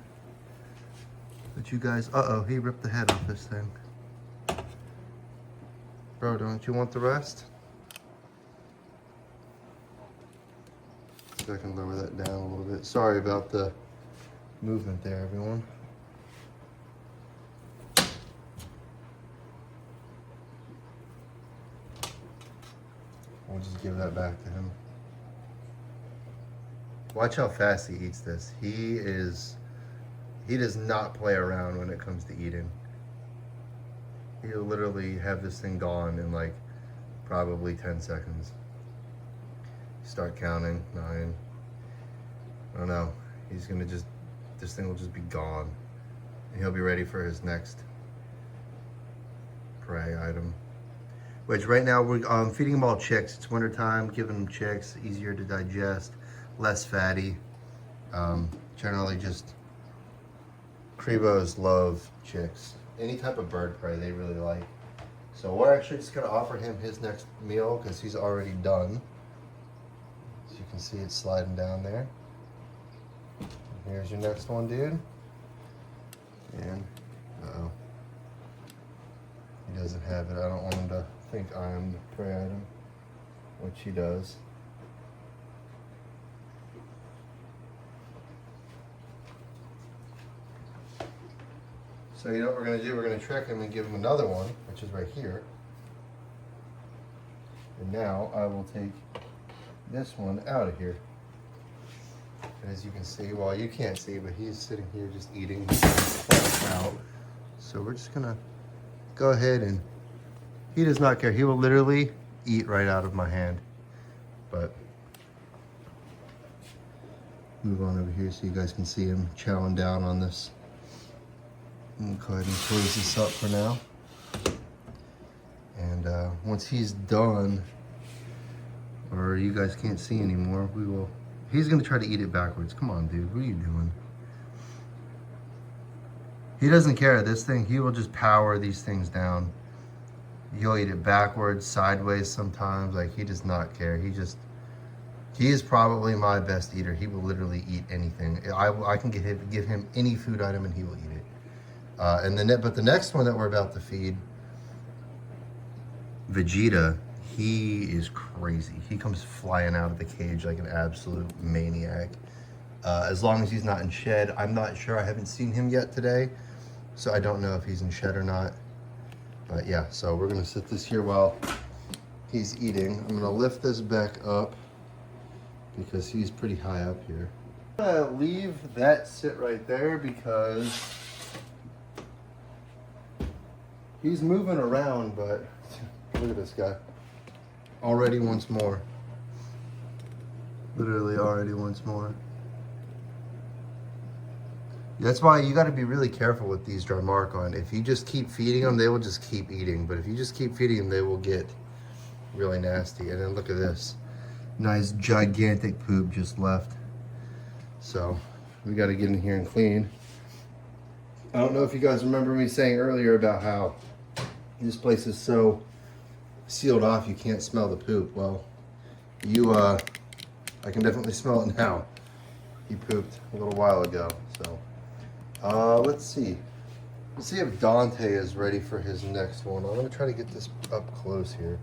But you guys, uh-oh, he ripped the head off this thing. Bro, don't you want the rest? So I can lower that down a little bit. Sorry about the movement there, everyone. We'll just give that back to him. Watch how fast he eats this. He does not play around when it comes to eating. He'll literally have this thing gone in like probably 10 seconds. Start counting, 9. I don't know. He's gonna just, this thing will just be gone. And he'll be ready for his next prey item. Which right now we're feeding them all chicks. It's winter time, giving them chicks, easier to digest, less fatty. Generally just Cribos love chicks. Any type of bird prey they really like. So we're actually just gonna offer him his next meal because he's already done. As you can see, it's sliding down there. Here's your next one, dude. And, uh-oh. He doesn't have it. I don't want him to think I am the prey item, which he does. So you know what we're going to do? We're going to trick him and give him another one, which is right here. And now I will take this one out of here. And as you can see, well, you can't see, but he's sitting here just eating out. So we're just going to go ahead, and he does not care. He will literally eat right out of my hand. But move on over here so you guys can see him chowing down on this. I'm gonna go ahead and close this up for now. And once he's done, or you guys can't see anymore, he's gonna try to eat it backwards. Come on, dude, what are you doing? He doesn't care. This thing, he will just power these things down. He'll eat it backwards, sideways sometimes. Like, he does not care. He is probably my best eater. He will literally eat anything. I can give him any food item and he will eat it. But the next one that we're about to feed, Vegeta, he is crazy. He comes flying out of the cage like an absolute maniac. As long as he's not in shed. I'm not sure. I haven't seen him yet today, so I don't know if he's in shed or not. But yeah, so we're gonna sit this here while he's eating. I'm gonna lift this back up because he's pretty high up here. I'm gonna leave that sit right there because he's moving around, but look at this guy. Already wants more. Literally already wants more. That's why you got to be really careful with these Drymarchon. If you just keep feeding them, they will just keep eating. But if you just keep feeding them, they will get really nasty. And then look at this. Nice gigantic poop just left. So we got to get in here and clean. I don't know if you guys remember me saying earlier about how this place is so sealed off you can't smell the poop. Well, I can definitely smell it now. He pooped a little while ago, so. Let's see. Let's see if Dante is ready for his next one. I'm gonna try to get this up close here.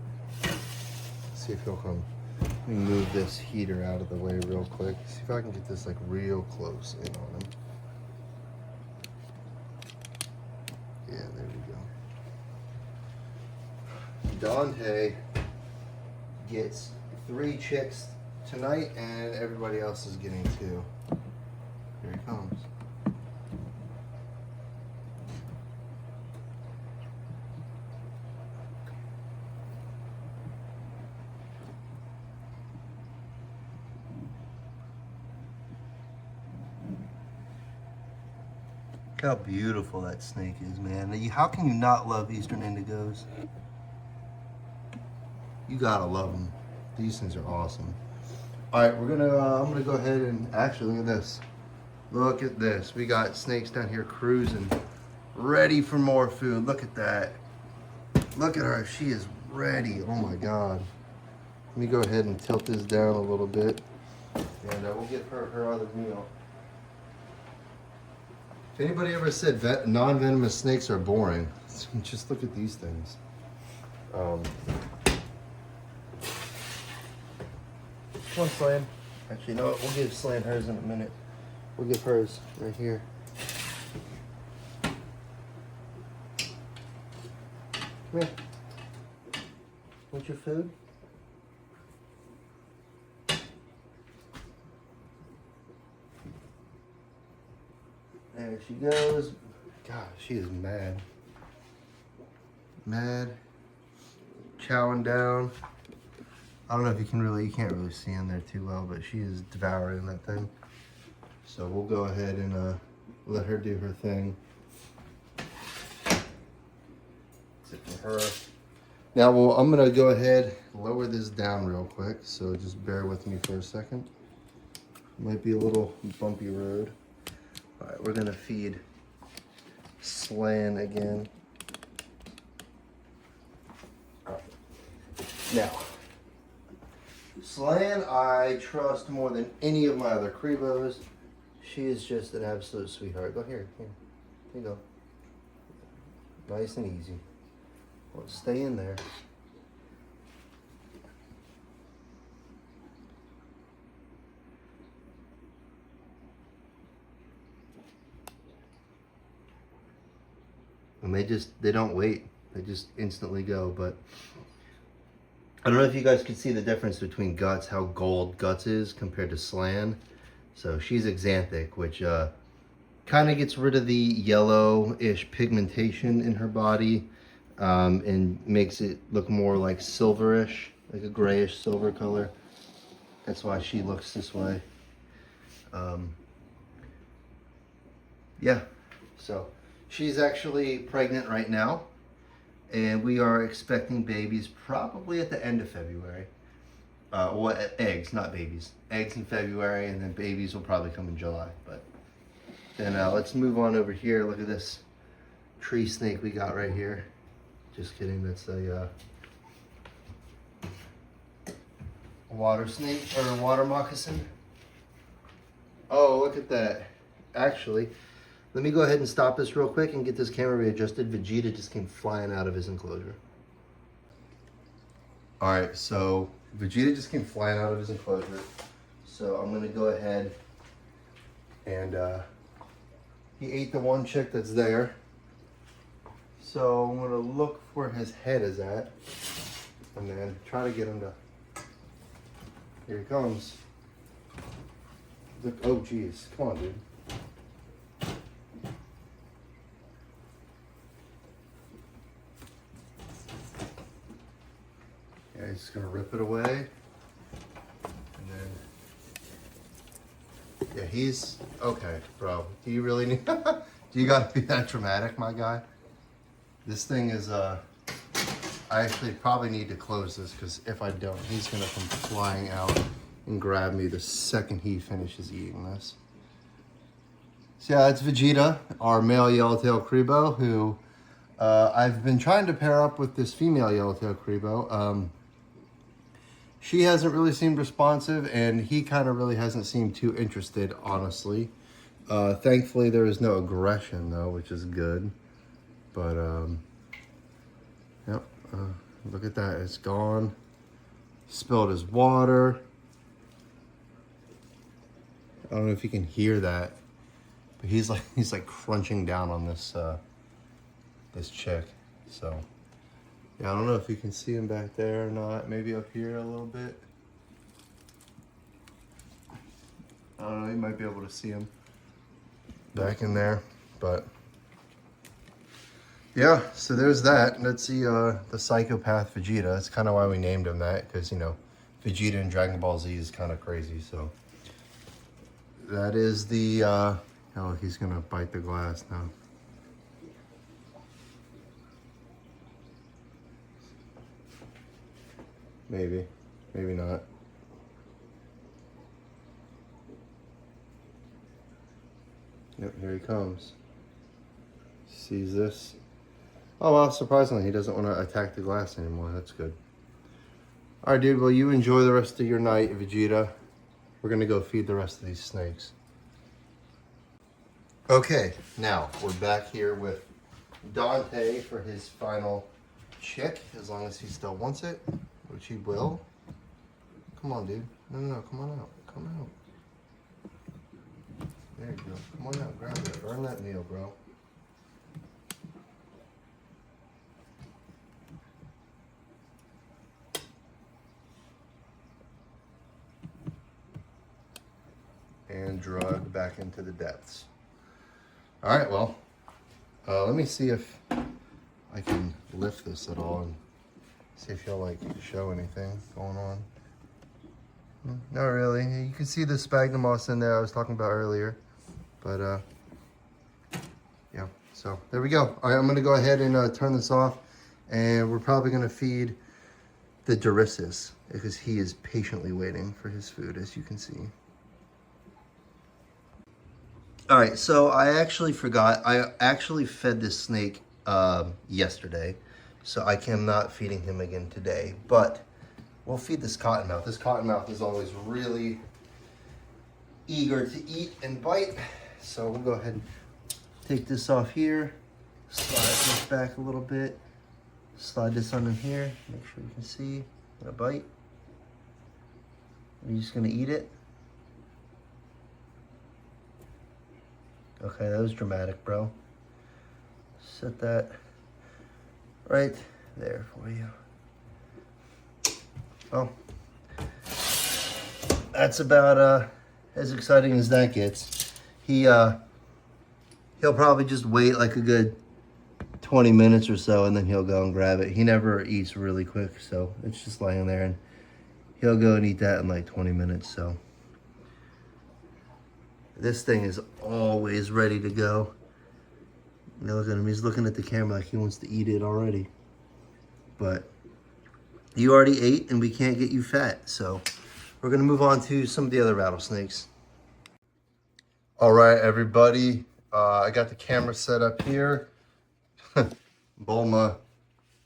See if he'll come. Let me move this heater out of the way real quick. See if I can get this like real close in on him. Yeah, there we go. Dante gets 3 chicks tonight, and everybody else is getting 2. Here he comes. Look how beautiful that snake is, man. How can you not love Eastern Indigos? You gotta love them. These things are awesome. All right, I'm gonna go ahead and actually look at this. Look at this. We got snakes down here cruising, ready for more food. Look at that. Look at her. She is ready. Oh my God. Let me go ahead and tilt this down a little bit, and we'll give her her other meal. If anybody ever said non-venomous snakes are boring, just look at these things. Come on, Slam. Actually, you know what? We'll give Slam hers in a minute. We'll give hers right here. Come here. Want your food? There she goes. God, she is mad. Mad. Chowing down. I don't know if you can't really see in there too well, but she is devouring that thing. So we'll go ahead and let her do her thing. That's it for her. Now, I'm gonna go ahead and lower this down real quick. So just bear with me for a second. Might be a little bumpy road. All right, we're gonna feed Slan again. Now, Slan I trust more than any of my other Cribos. She is just an absolute sweetheart. Go here, here you go. Nice and easy. Well, stay in there. And they don't wait. They just instantly go. But I don't know if you guys can see the difference between Guts, how gold Guts is compared to Slan. So she's xanthic, which kind of gets rid of the yellow-ish pigmentation in her body and makes it look more like silverish, like a grayish silver color. That's why she looks this way. Yeah, so she's actually pregnant right now, and we are expecting babies probably at the end of February. Well, eggs, not babies. Eggs in February, and then babies will probably come in July. But then let's move on over here. Look at this tree snake we got right here. Just kidding, that's a water snake, or a water moccasin. Oh, look at that. Actually, let me go ahead and stop this real quick and get this camera readjusted. Vegeta just came flying out of his enclosure. All right, so Vegeta just came flying out of his enclosure. So I'm gonna go ahead and he ate the one chick that's there. So I'm gonna look where his head is at and then try to get him to, here he comes. Look, oh geez, come on dude. Yeah, he's just gonna rip it away. And then, yeah, he's, okay, bro. Do you really need, do you gotta be that dramatic, my guy? This thing is, I actually probably need to close this because if I don't, he's gonna come flying out and grab me the second he finishes eating this. So yeah, it's Vegeta, our male yellowtail Cribo, who I've been trying to pair up with this female yellowtail Cribo. She hasn't really seemed responsive, and he kind of really hasn't seemed too interested, honestly. Thankfully, there is no aggression, though, which is good. But, yep, look at that. It's gone. Spilled his water. I don't know if you can hear that, but he's like crunching down on this this chick. So yeah, I don't know if you can see him back there or not. Maybe up here a little bit. I don't know. You might be able to see him back in there, but yeah. So there's that. That's the psychopath Vegeta. That's kind of why we named him that, because you know, Vegeta in Dragon Ball Z is kind of crazy. So that is the, oh, he's gonna bite the glass now. Maybe, maybe not. Yep, here he comes. Sees this. Oh, well, surprisingly, he doesn't want to attack the glass anymore. That's good. All right, dude, well, you enjoy the rest of your night, Vegeta. We're gonna go feed the rest of these snakes. Okay, now we're back here with Dante for his final chick, as long as he still wants it, which he will. Come on, dude. No, come on out. Come out. There you go. Come on out, grab it. Earn that meal, bro. And drug back into the depths. All right, well, let me see if I can lift this at all and see if you'll like show anything going on. Not really. You can see the sphagnum moss in there I was talking about earlier, but yeah. So there we go. All right, I'm gonna go ahead and turn this off, and we're probably gonna feed the Dorissus because he is patiently waiting for his food, as you can see. All right, so I actually forgot. I actually fed this snake yesterday, so I am not feeding him again today. But we'll feed this cottonmouth. This cottonmouth is always really eager to eat and bite. So we'll go ahead and take this off here, slide this back a little bit, slide this on in here, make sure you can see. Gonna bite. Are you just gonna eat it? Okay, that was dramatic, bro. Set that right there for you. Well, that's about as exciting as that gets. He'll probably just wait like a good 20 minutes or so, and then he'll go and grab it. He never eats really quick, so it's just laying there, and he'll go and eat that in like 20 minutes. So this thing is always ready to go. Now look at him, he's looking at the camera like he wants to eat it already. But you already ate and we can't get you fat, so we're gonna move on to some of the other rattlesnakes. All right, everybody, I got the camera set up here. Bulma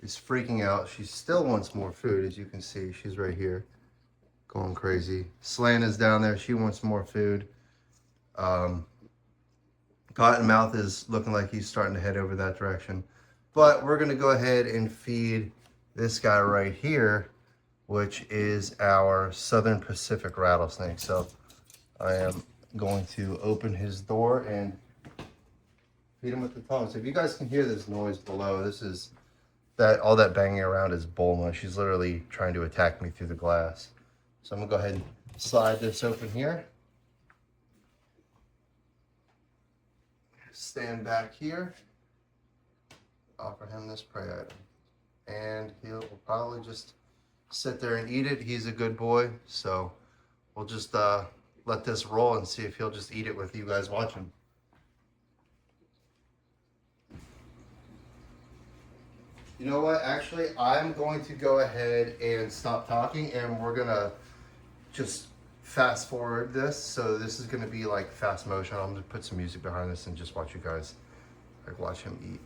is freaking out. She still wants more food, as you can see. She's right here, going crazy. Slan is down there. She wants more food. Cottonmouth is looking like he's starting to head over that direction. But we're going to go ahead and feed this guy right here, which is our Southern Pacific rattlesnake. So I am going to open his door and feed him with the tongue. So if you guys can hear this noise below, this is that all that banging around is Bulma. She's literally trying to attack me through the glass. So I'm gonna go ahead and slide this open here. Stand back here. Offer him this prey item. And he'll probably just sit there and eat it. He's a good boy. So we'll just let this roll and see if he'll just eat it with you guys watching. You know what? Actually, I'm going to go ahead and stop talking, and we're gonna just fast forward this. So this is gonna be like fast motion. I'm gonna put some music behind this and just watch you guys like watch him eat.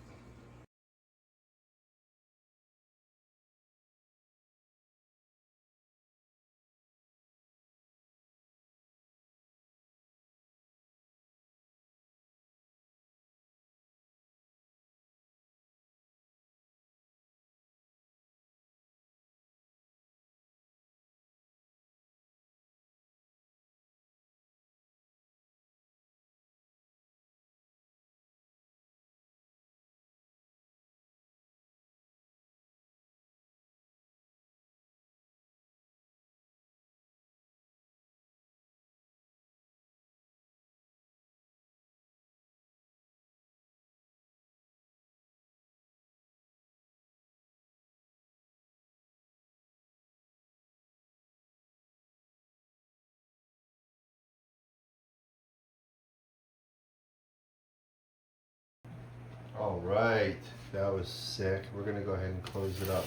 All right, that was sick. We're gonna go ahead and close it up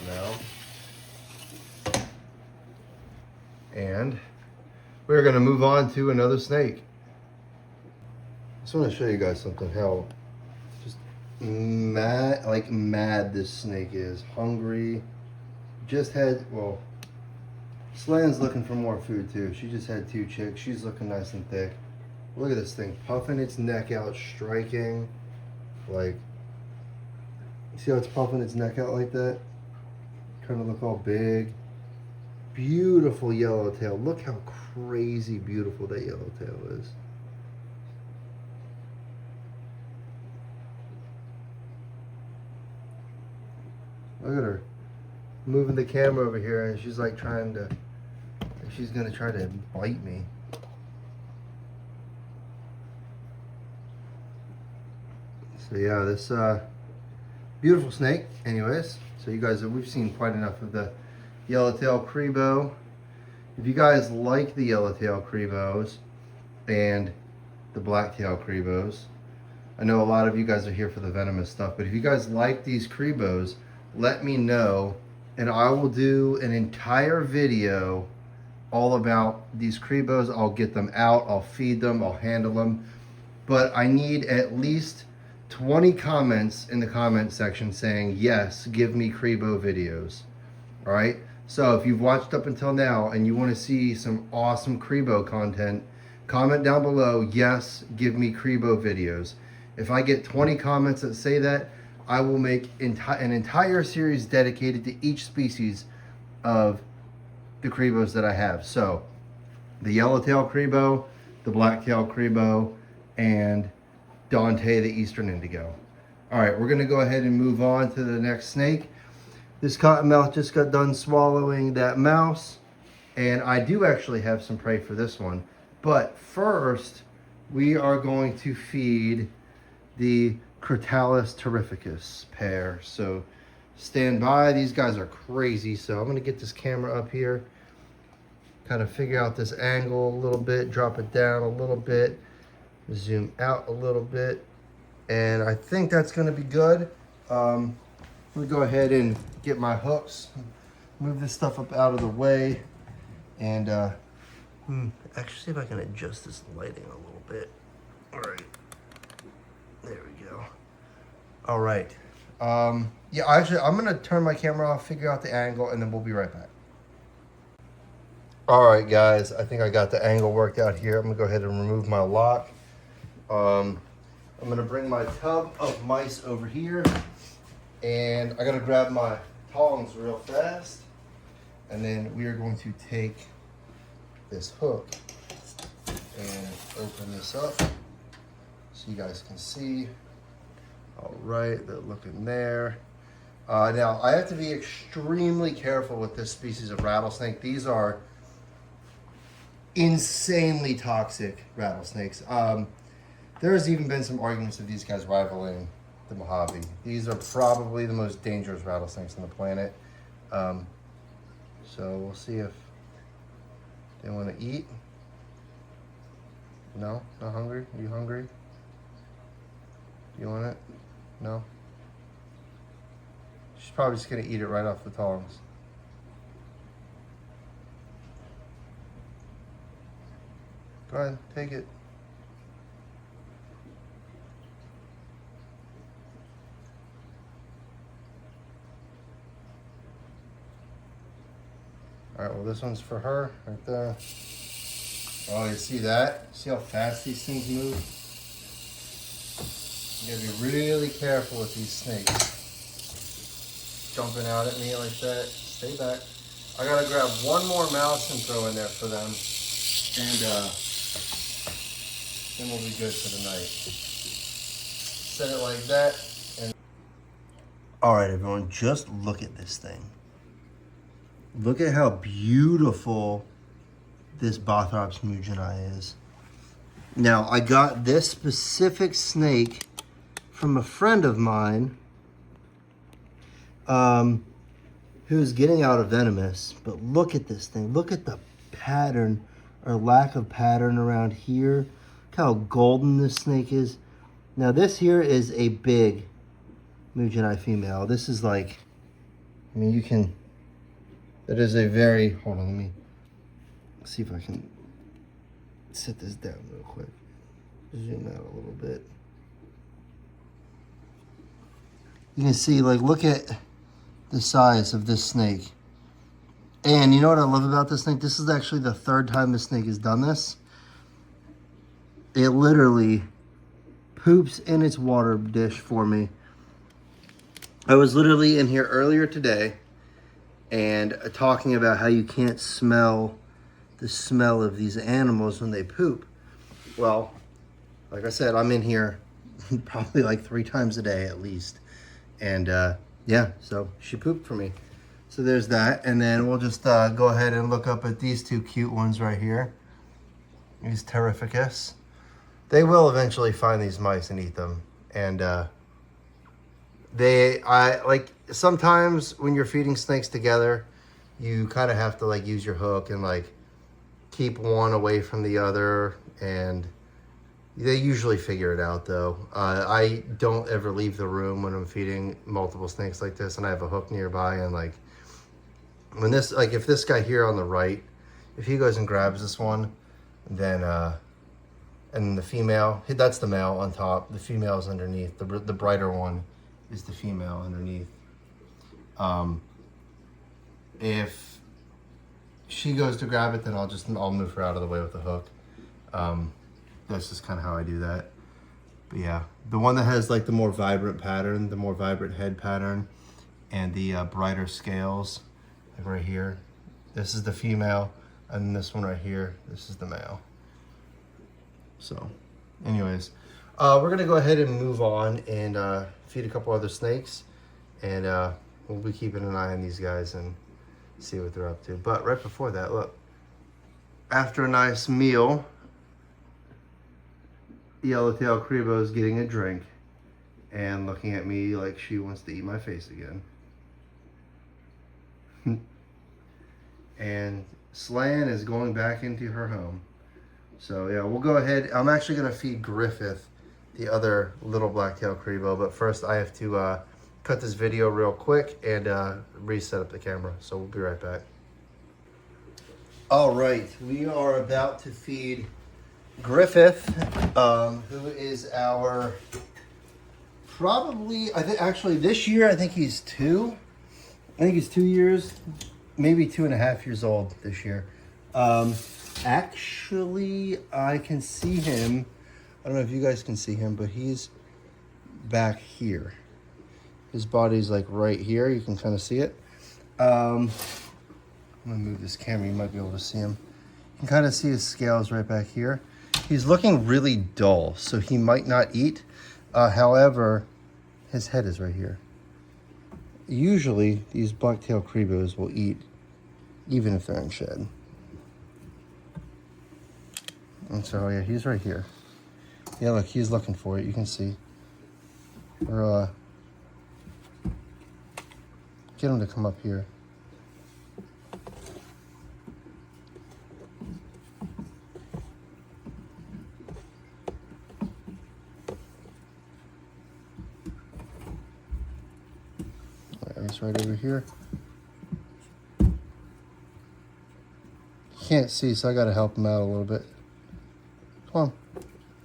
now. And we're gonna move on to another snake. I just wanna show you guys something, how just mad this snake is. Hungry, just had, well, Slan's looking for more food too. She just had 2 chicks. She's looking nice and thick. Look at this thing, puffing its neck out, striking. Like, see how it's puffing its neck out like that? Trying to look all big. Beautiful yellowtail. Look how crazy beautiful that yellowtail is. Look at her moving the camera over here, and she's like trying to, she's gonna try to bite me. So yeah, this beautiful snake. Anyways, so you guys, we've seen quite enough of the yellowtail Cribo. If you guys like the yellowtail Cribos and the blacktail Cribos, I know a lot of you guys are here for the venomous stuff, but if you guys like these Cribos, let me know, and I will do an entire video all about these Cribos. I'll get them out, I'll feed them, I'll handle them. but I need at least 20 comments in the comment section saying, yes, give me Cribo videos. All right. So if you've watched up until now and you want to see some awesome Cribo content, comment down below, yes, give me Cribo videos. If I get 20 comments that say that, I will make an entire series dedicated to each species of the Cribos that I have. So the yellowtail Cribo, the black-tailed Cribo, and Dante the Eastern Indigo. All right, we're gonna go ahead and move on to the next snake. This cottonmouth just got done swallowing that mouse, and I do actually have some prey for this one. But first, we are going to feed the Crotalus terrificus pair. So stand by, these guys are crazy. So I'm gonna get this camera up here, kind of figure out this angle a little bit, drop it down a little bit, zoom out a little bit, and I think that's gonna be good. I'm gonna go ahead and get my hooks, move this stuff up out of the way, and actually see if I can adjust this lighting a little bit. All right, there we go. All right, yeah, actually I'm gonna turn my camera off, figure out the angle, and then we'll be right back. All right, guys, I think I got the angle worked out here. I'm gonna go ahead and remove my lock. I'm gonna bring my tub of mice over here, and I gotta grab my tongs real fast, and then we are going to take this hook and open this up so you guys can see. All right, they're looking there. Now, I have to be extremely careful with this species of rattlesnake. These are insanely toxic rattlesnakes. There's even been some arguments of these guys rivaling the Mojave. These are probably the most dangerous rattlesnakes on the planet. So we'll see if they want to eat. No? Not hungry? Are you hungry? You want it? No? She's probably just going to eat it right off the tongs. Go ahead, take it. All right, well, this one's for her right there. Oh, you see that? See how fast these things move? You gotta be really careful with these snakes. Jumping out at me like that. Stay back. I gotta grab one more mouse and throw in there for them. And then we'll be good for the night. Set it like that. And all right, everyone, just look at this thing. Look at how beautiful this Bothrops mugini is. Now, I got this specific snake from a friend of mine who's getting out of venomous, but look at this thing. Look at the pattern or lack of pattern around here. Look how golden this snake is. Now, this here is a big mugini female. This is like, I mean, you can, that is a very, hold on, let me see if I can set this down real quick. Zoom out a little bit. You can see, like, look at the size of this snake. And you know what I love about this snake? This is actually the third time this snake has done this. It literally poops in its water dish for me. I was literally in here earlier today and talking about how you can't smell the smell of these animals when they poop. Well, like I said, I'm in here probably like 3 times a day at least. And yeah, so she pooped for me. So there's that. And then we'll just go ahead and look up at these 2 cute ones right here. These Terrificus. They will eventually find these mice and eat them. And like sometimes when you're feeding snakes together, you kind of have to like use your hook and like keep one away from the other, and they usually figure it out though. I don't ever leave the room when I'm feeding multiple snakes like this, and I have a hook nearby, and like when this, like if this guy here on the right, if he goes and grabs this one, then And the female, that's the male on top. The female is underneath. The brighter one is the female underneath. If she goes to grab it, then I'll move her out of the way with the hook. That's just kind of how I do that. But yeah, the one that has like the more vibrant pattern, the more vibrant head pattern, and the brighter scales, like right here. This is the female, and this one right here, this is the male. So, anyways, we're gonna go ahead and move on and feed a couple other snakes, and we'll be keeping an eye on these guys and see what they're up to. But right before that, look, after a nice meal, Yellowtail Cribos is getting a drink and looking at me like she wants to eat my face again. And Slan is going back into her home. So yeah, we'll go ahead. I'm actually gonna feed Griffith, the other little black-tailed Cribo, but first I have to cut this video real quick and reset up the camera. So we'll be right back. All right, we are about to feed Griffith, who is our probably, actually this year, I think he's 2. I think he's 2 years, maybe 2.5 years old this year. Actually, I can see him. I don't know if you guys can see him, but he's back here. His body's like right here. You can kind of see it. I'm gonna move this camera. You might be able to see him. You can kind of see his scales right back here. He's looking really dull, so he might not eat. However, his head is right here. Usually, these black-tailed Cribos will eat even if they're in shed. And so, yeah, he's right here. Yeah, look, he's looking for it. You can see. Or, get him to come up here. He's right over here. Can't see, so I gotta help him out a little bit. Come on.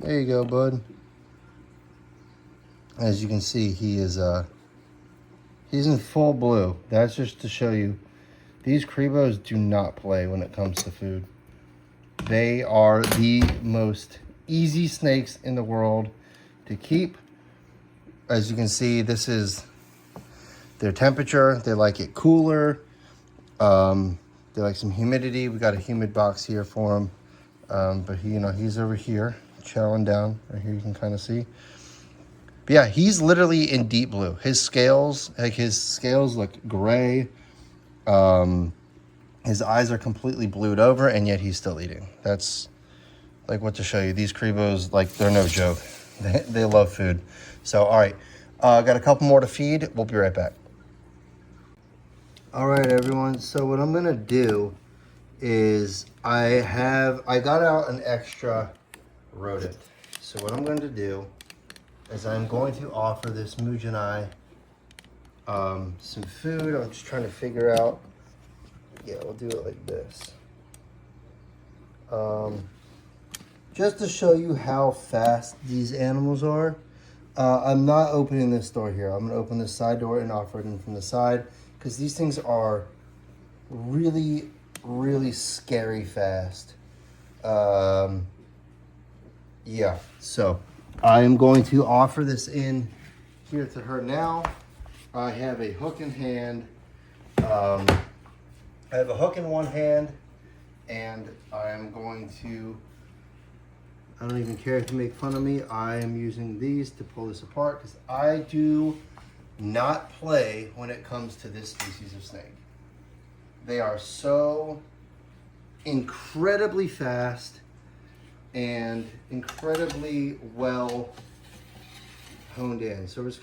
There you go, bud. As you can see, he is he's in full blue. That's just to show you, these Cribos do not play when it comes to food. They are the most easy snakes in the world to keep. As you can see, this is their temperature. They like it cooler. They like some humidity. We got a humid box here for him. But he, he's over here, chowing down. Right here, you can kind of see. But yeah, he's literally in deep blue. His scales look gray. His eyes are completely blued over, and yet he's still eating. That's like what to show you. These Cribos, like, they're no joke. They love food. So, all right, got a couple more to feed. We'll be right back. All right, everyone. So what I'm gonna do is I got out an extra rodent. So what I'm going to do is I'm going to offer this Mujinai some food. I'm just trying to figure out. Yeah, we'll do it like this. Just to show you how fast these animals are. I'm not opening this door here. I'm going to open this side door and offer it in from the side, because these things are really, really scary fast. Yeah, so I am going to offer this in here to her now. I have a hook in hand. I have a hook in one hand, and I am going to, I don't even care if you make fun of me, I am using these to pull this apart, because I do not play when it comes to this species of snake. They are so incredibly fast and incredibly well honed in. So we're just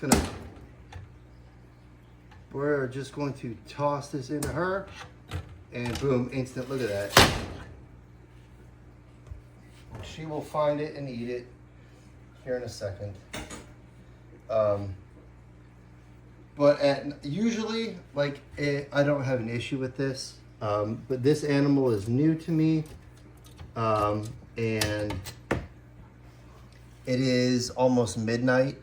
going to toss this into her, and boom, instant, look at that. She will find it and eat it here in a second. But usually, like, I don't have an issue with this. But this animal is new to me. And It is almost midnight,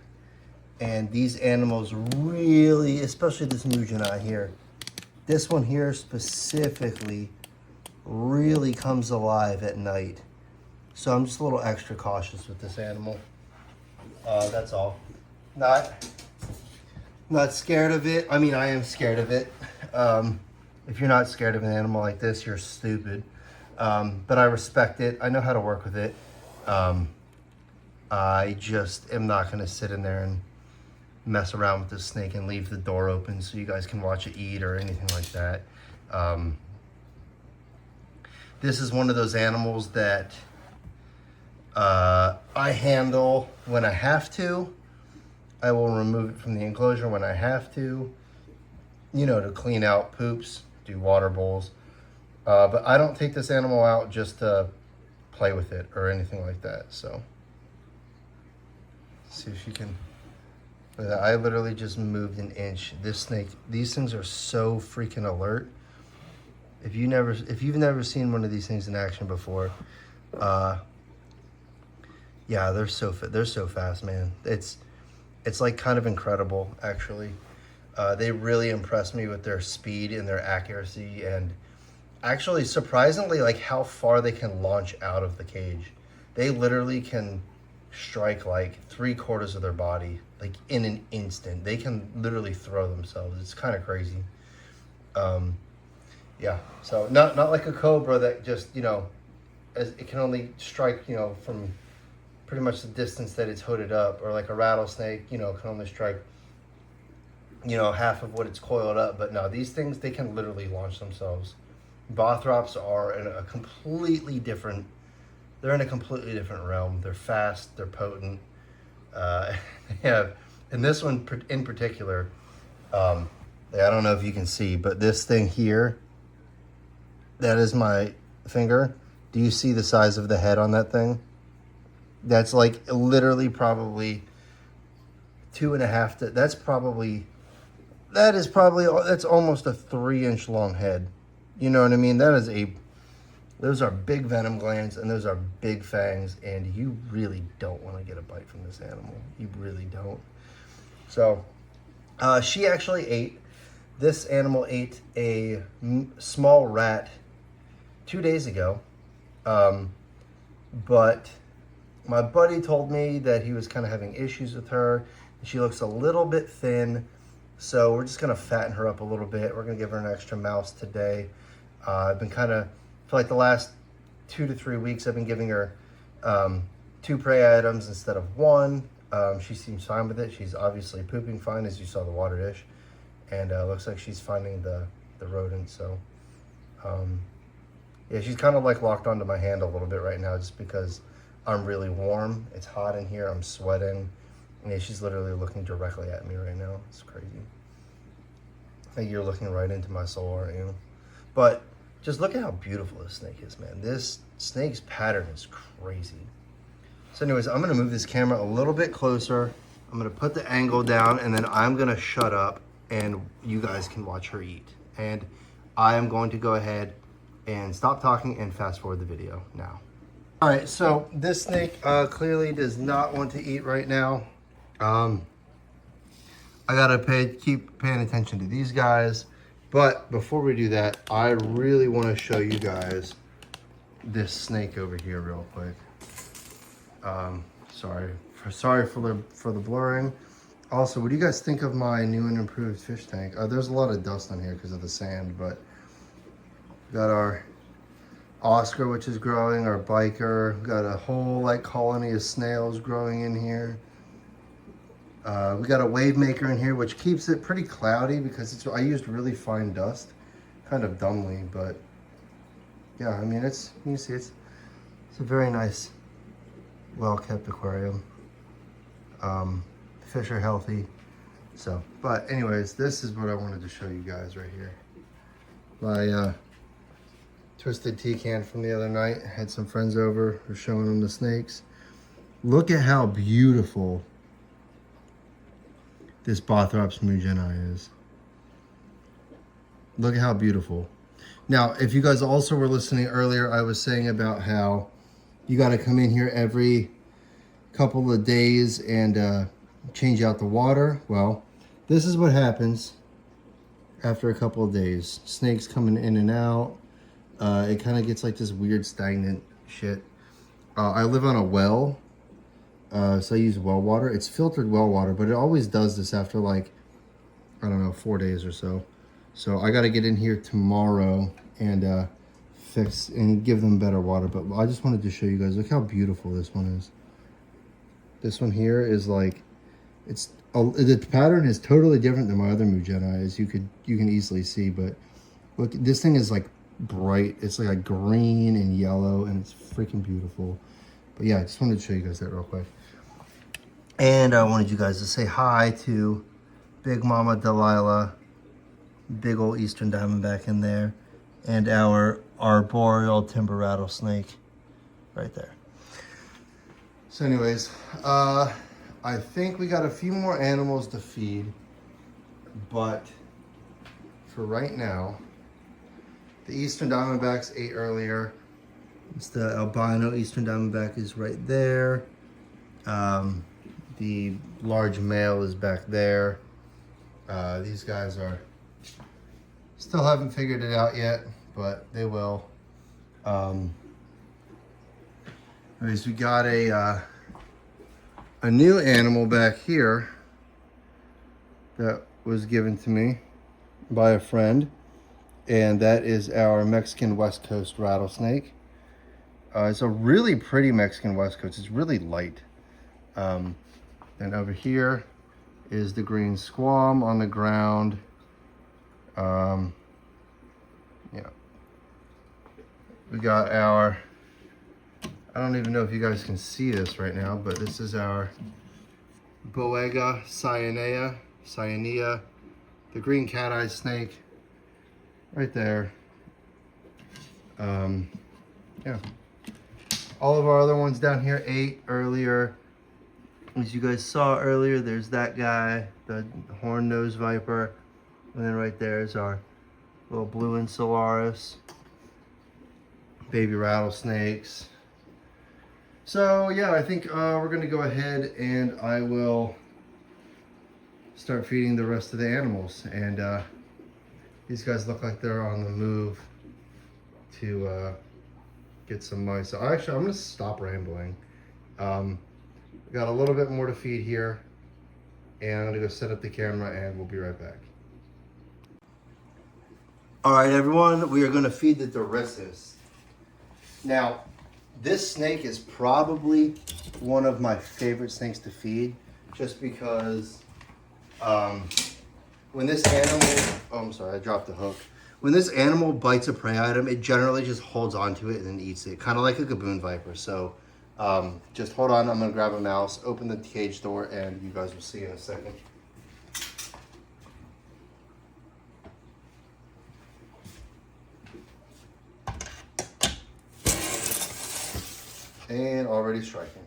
and these animals really, especially this Mujana here, this one here specifically really comes alive at night. So I'm just a little extra cautious with this animal. That's all. Not scared of it. I mean, I am scared of it. If you're not scared of an animal like this, you're stupid. But I respect it. I know how to work with it. I just am not going to sit in there and mess around with this snake and leave the door open so you guys can watch it eat or anything like that. This is one of those animals that I handle when I have to. I will remove it from the enclosure when I have to, you know, to clean out poops, do water bowls. But I don't take this animal out just to play with it or anything like that. So, let's see if you can. I literally just moved an inch. This snake, these things are so freaking alert. If you've never seen one of these things in action before, yeah, they're so fast, man. It's like kind of incredible, actually. They really impressed me with their speed and their accuracy, and actually surprisingly, like how far they can launch out of the cage. They literally can strike like 3/4 of their body, like in an instant. They can literally throw themselves. It's kind of crazy. Yeah, so not like a cobra that just, you know, it can only strike, you know, from pretty much the distance that it's hooded up, or like a rattlesnake, you know, can only strike, you know, half of what it's coiled up. But no, these things, they can literally launch themselves. Bothrops are in a completely different, they're in a completely different realm. They're fast, they're potent. Yeah, and this one in particular, I don't know if you can see, but this thing here, that is my finger. Do you see the size of the head on that thing? That's like literally probably 2.5 that's almost a 3-inch long head. You know what I mean? Those are big venom glands and those are big fangs, and you really don't want to get a bite from this animal. You really don't. So she actually this animal ate a small rat 2 days ago. But my buddy told me that he was kind of having issues with her. She looks a little bit thin, so we're just gonna fatten her up a little bit. We're gonna give her an extra mouse today. I've been kind of, for like the last 2 to 3 weeks, I've been giving her 2 prey items instead of 1. She seems fine with it. She's obviously pooping fine, as you saw the water dish, and looks like she's finding the rodent. So yeah, she's kind of like locked onto my hand a little bit right now, just because I'm really warm. It's hot in here. I'm sweating. Yeah, she's literally looking directly at me right now. It's crazy. I think you're looking right into my soul, aren't you? But just look at how beautiful this snake is, man. This snake's pattern is crazy. So anyways, I'm gonna move this camera a little bit closer. I'm gonna put the angle down, and then I'm gonna shut up and you guys can watch her eat. And I am going to go ahead and stop talking and fast forward the video now. All right, so this snake clearly does not want to eat right now. I gotta keep paying attention to these guys. But before we do that, I really want to show you guys this snake over here real quick. Sorry for the blurring. Also, what do you guys think of my new and improved fish tank? There's a lot of dust on here because of the sand, but got our Oscar, which is growing, our biker. Got a whole like colony of snails growing in here. We got a wave maker in here, which keeps it pretty cloudy because I used really fine dust, kind of dumbly, but yeah, I mean, you can see it's a very nice, well-kept aquarium. Fish are healthy. So, but anyways, this is what I wanted to show you guys right here. My twisted tea can from the other night. I had some friends over, were showing them the snakes. Look at how beautiful this Bothrops mujeni is. Look at how beautiful. Now, if you guys also were listening earlier, I was saying about how you got to come in here every couple of days and change out the water. Well, this is what happens after a couple of days. Snakes coming in and out. It kind of gets like this weird stagnant shit. I live on a well, so I use well water. It's filtered well water, but it always does this after like, I don't know, 4 days or so. So I got to get in here tomorrow and fix and give them better water. But I just wanted to show you guys, look how beautiful this one is. This one here is like, the pattern is totally different than my other Mugeni, as you can easily see. But look, this thing is like bright. It's like a green and yellow, and it's freaking beautiful. But yeah, I just wanted to show you guys that real quick. And I wanted you guys to say hi to Big Mama Delilah, big old Eastern Diamondback in there, and our arboreal timber rattlesnake right there. So anyways, I think we got a few more animals to feed, but for right now, the Eastern Diamondbacks ate earlier. It's the albino Eastern Diamondback is right there. The large male is back there. These guys are still haven't figured it out yet, but they will. Anyways, we got a new animal back here that was given to me by a friend, and that is our Mexican West Coast rattlesnake. It's a really pretty Mexican West Coast. It's really light. And over here is the green squam on the ground. Yeah. We got our, I don't even know if you guys can see this right now, but this is our Boega cyanea, the green cat-eye snake, right there. Yeah. All of our other ones down here ate earlier. As you guys saw earlier, there's that guy, the horn-nosed viper, and then right there is our little blue insularis, baby rattlesnakes. So yeah, I think we're gonna go ahead and I will start feeding the rest of the animals. And these guys look like they're on the move to get some mice. So actually, I'm gonna stop rambling. We got a little bit more to feed here, and I'm gonna go set up the camera and we'll be right back. All right, everyone, we are gonna feed the Dorissus. Now, this snake is probably one of my favorite snakes to feed, just because when this animal, oh, I'm sorry, I dropped the hook. When this animal bites a prey item, it generally just holds onto it and then eats it, kind of like a gaboon viper. So just hold on, I'm gonna grab a mouse, open the cage door, and you guys will see in a second. And already striking.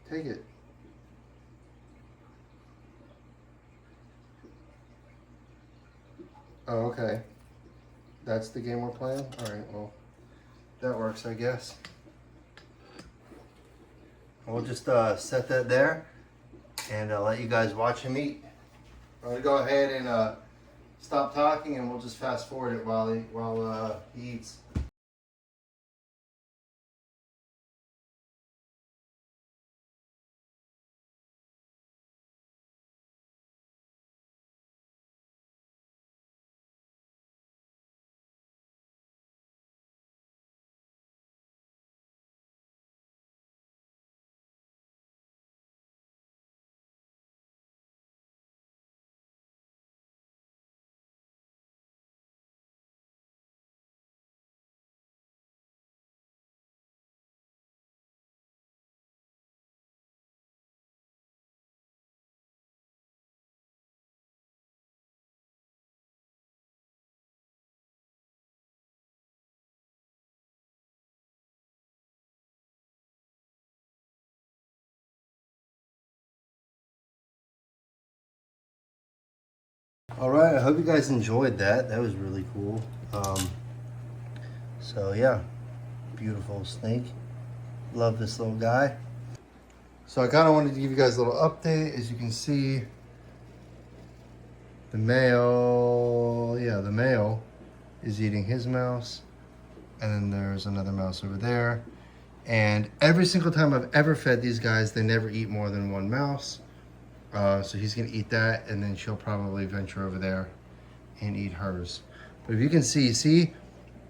Take it. Oh, okay. That's the game we're playing? All right, well, that works, I guess. We'll just set that there and let you guys watch him eat. I'm gonna go ahead and stop talking, and we'll just fast forward it while he eats. All right, I hope you guys enjoyed that. That was really cool. So yeah, beautiful snake. Love this little guy. So I kind of wanted to give you guys a little update. As you can see, the male, the male is eating his mouse. And then there's another mouse over there. And every single time I've ever fed these guys, they never eat more than one mouse. So he's gonna eat that, and then she'll probably venture over there and eat hers. But if you can see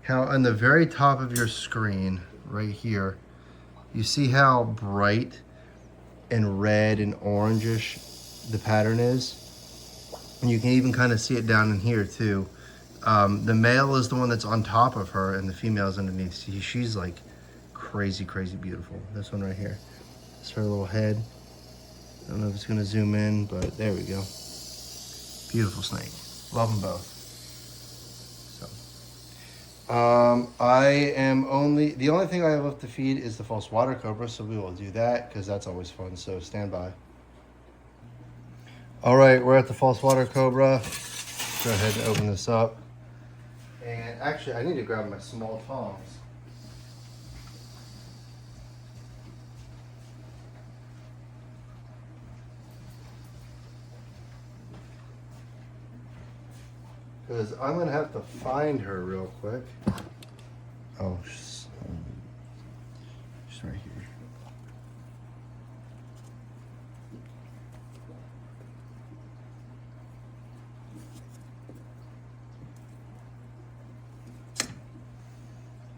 how on the very top of your screen, right here, you see how bright and red and orangish the pattern is? And you can even kind of see it down in here too. The male is the one that's on top of her, and the female is underneath. See, she's like crazy, crazy beautiful. This one right here. It's her little head. I don't know if it's gonna zoom in, but there we go. Beautiful snake. Love them both. So, the only thing I have left to feed is the false water cobra, so we will do that because that's always fun. So stand by. All right, we're at the false water cobra. Go ahead and open this up. And actually, I need to grab my small tongs. Because I'm going to have to find her real quick. Oh, she's right here.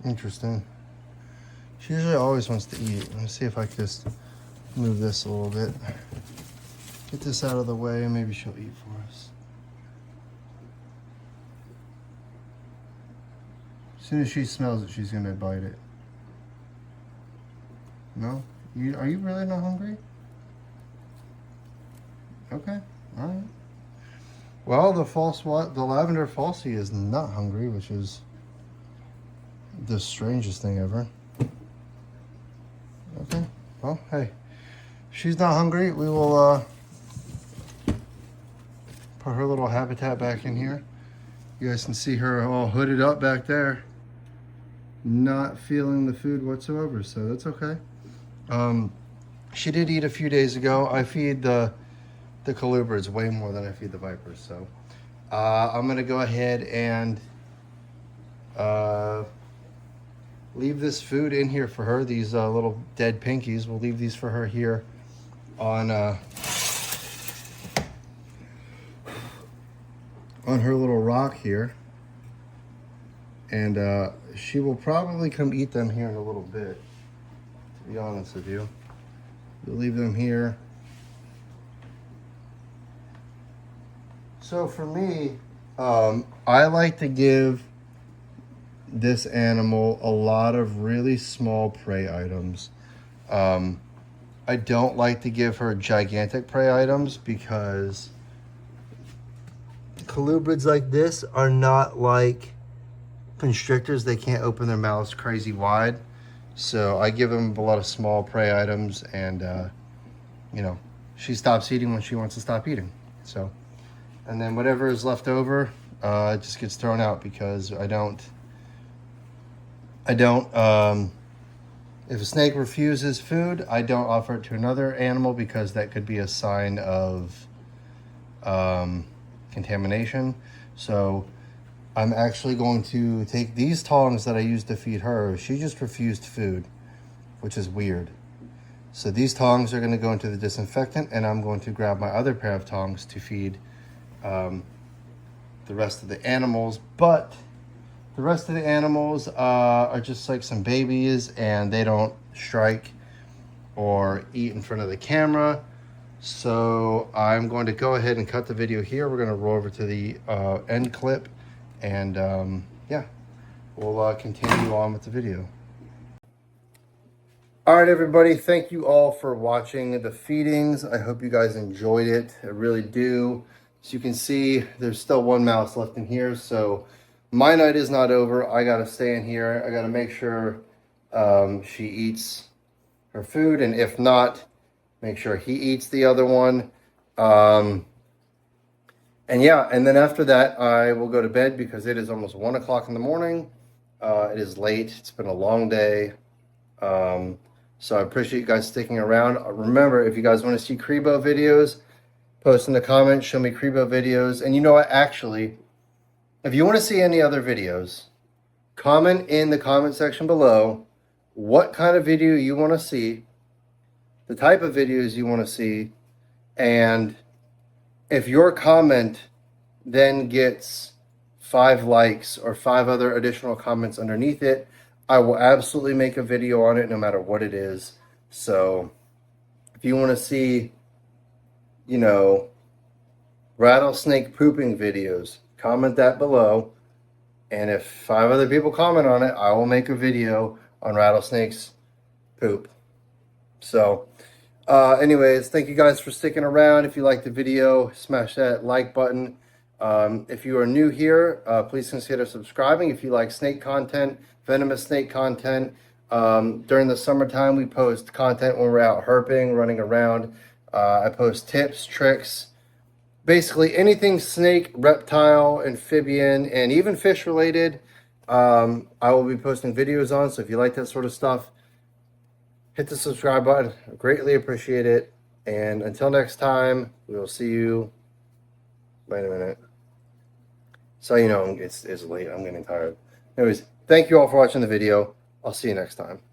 Interesting. She usually always wants to eat. Let me see if I can just move this a little bit. Get this out of the way and maybe she'll eat for us. As soon as she smells it, she's gonna bite it. No? Are you really not hungry? Okay, all right. Well, the lavender falsie is not hungry, which is the strangest thing ever. Okay, well, hey, she's not hungry. We will put her little habitat back in here. You guys can see her all hooded up back there, not feeling the food whatsoever, so that's okay. She did eat a few days ago. I feed the colubrids way more than I feed the vipers, so I'm gonna go ahead and leave this food in here for her. These little dead pinkies, we'll leave these for her here on her little rock here. And she will probably come eat them here in a little bit, to be honest with you. We'll leave them here. So for me, I like to give this animal a lot of really small prey items. I don't like to give her gigantic prey items because colubrids like this are not like constrictors. They can't open their mouths crazy wide. So I give them a lot of small prey items, and you know, she stops eating when she wants to stop eating. So, and then whatever is left over, it just gets thrown out because I don't, if a snake refuses food, I don't offer it to another animal because that could be a sign of contamination. So I'm actually going to take these tongs that I used to feed her. She just refused food, which is weird. So these tongs are going to go into the disinfectant, and I'm going to grab my other pair of tongs to feed the rest of the animals. But the rest of the animals are just like some babies, and they don't strike or eat in front of the camera. So I'm going to go ahead and cut the video here. We're going to roll over to the end clip. And yeah, we'll continue on with the video. All right, everybody, thank you all for watching the feedings. I hope you guys enjoyed it. I really do. As you can see, there's still one mouse left in here, so my night is not over. I gotta stay in here. I gotta make sure she eats her food, and if not, make sure he eats the other one. And yeah, and then after that, I will go to bed because it is almost 1 o'clock in the morning. It is late. It's been a long day. So I appreciate you guys sticking around. Remember, if you guys want to see Cribo videos, post in the comments, show me Cribo videos. And you know what? Actually, if you want to see any other videos, comment in the comment section below what kind of video you want to see, the type of videos you want to see, and if your comment then gets 5 likes or 5 other additional comments underneath it, I will absolutely make a video on it no matter what it is. So if you want to see, you know, rattlesnake pooping videos, comment that below. And if 5 other people comment on it, I will make a video on rattlesnakes poop. So anyways, thank you guys for sticking around. If you liked the video, smash that like button. If you are new here, please consider subscribing. If you like snake content, venomous snake content, during the summertime, we post content when we're out herping, running around. I post tips, tricks, basically anything snake, reptile, amphibian, and even fish related. I will be posting videos on. So if you like that sort of stuff, hit the subscribe button. I greatly appreciate it. And until next time, we will see you. Wait a minute. So you know, it's late. I'm getting tired. Anyways, thank you all for watching the video. I'll see you next time.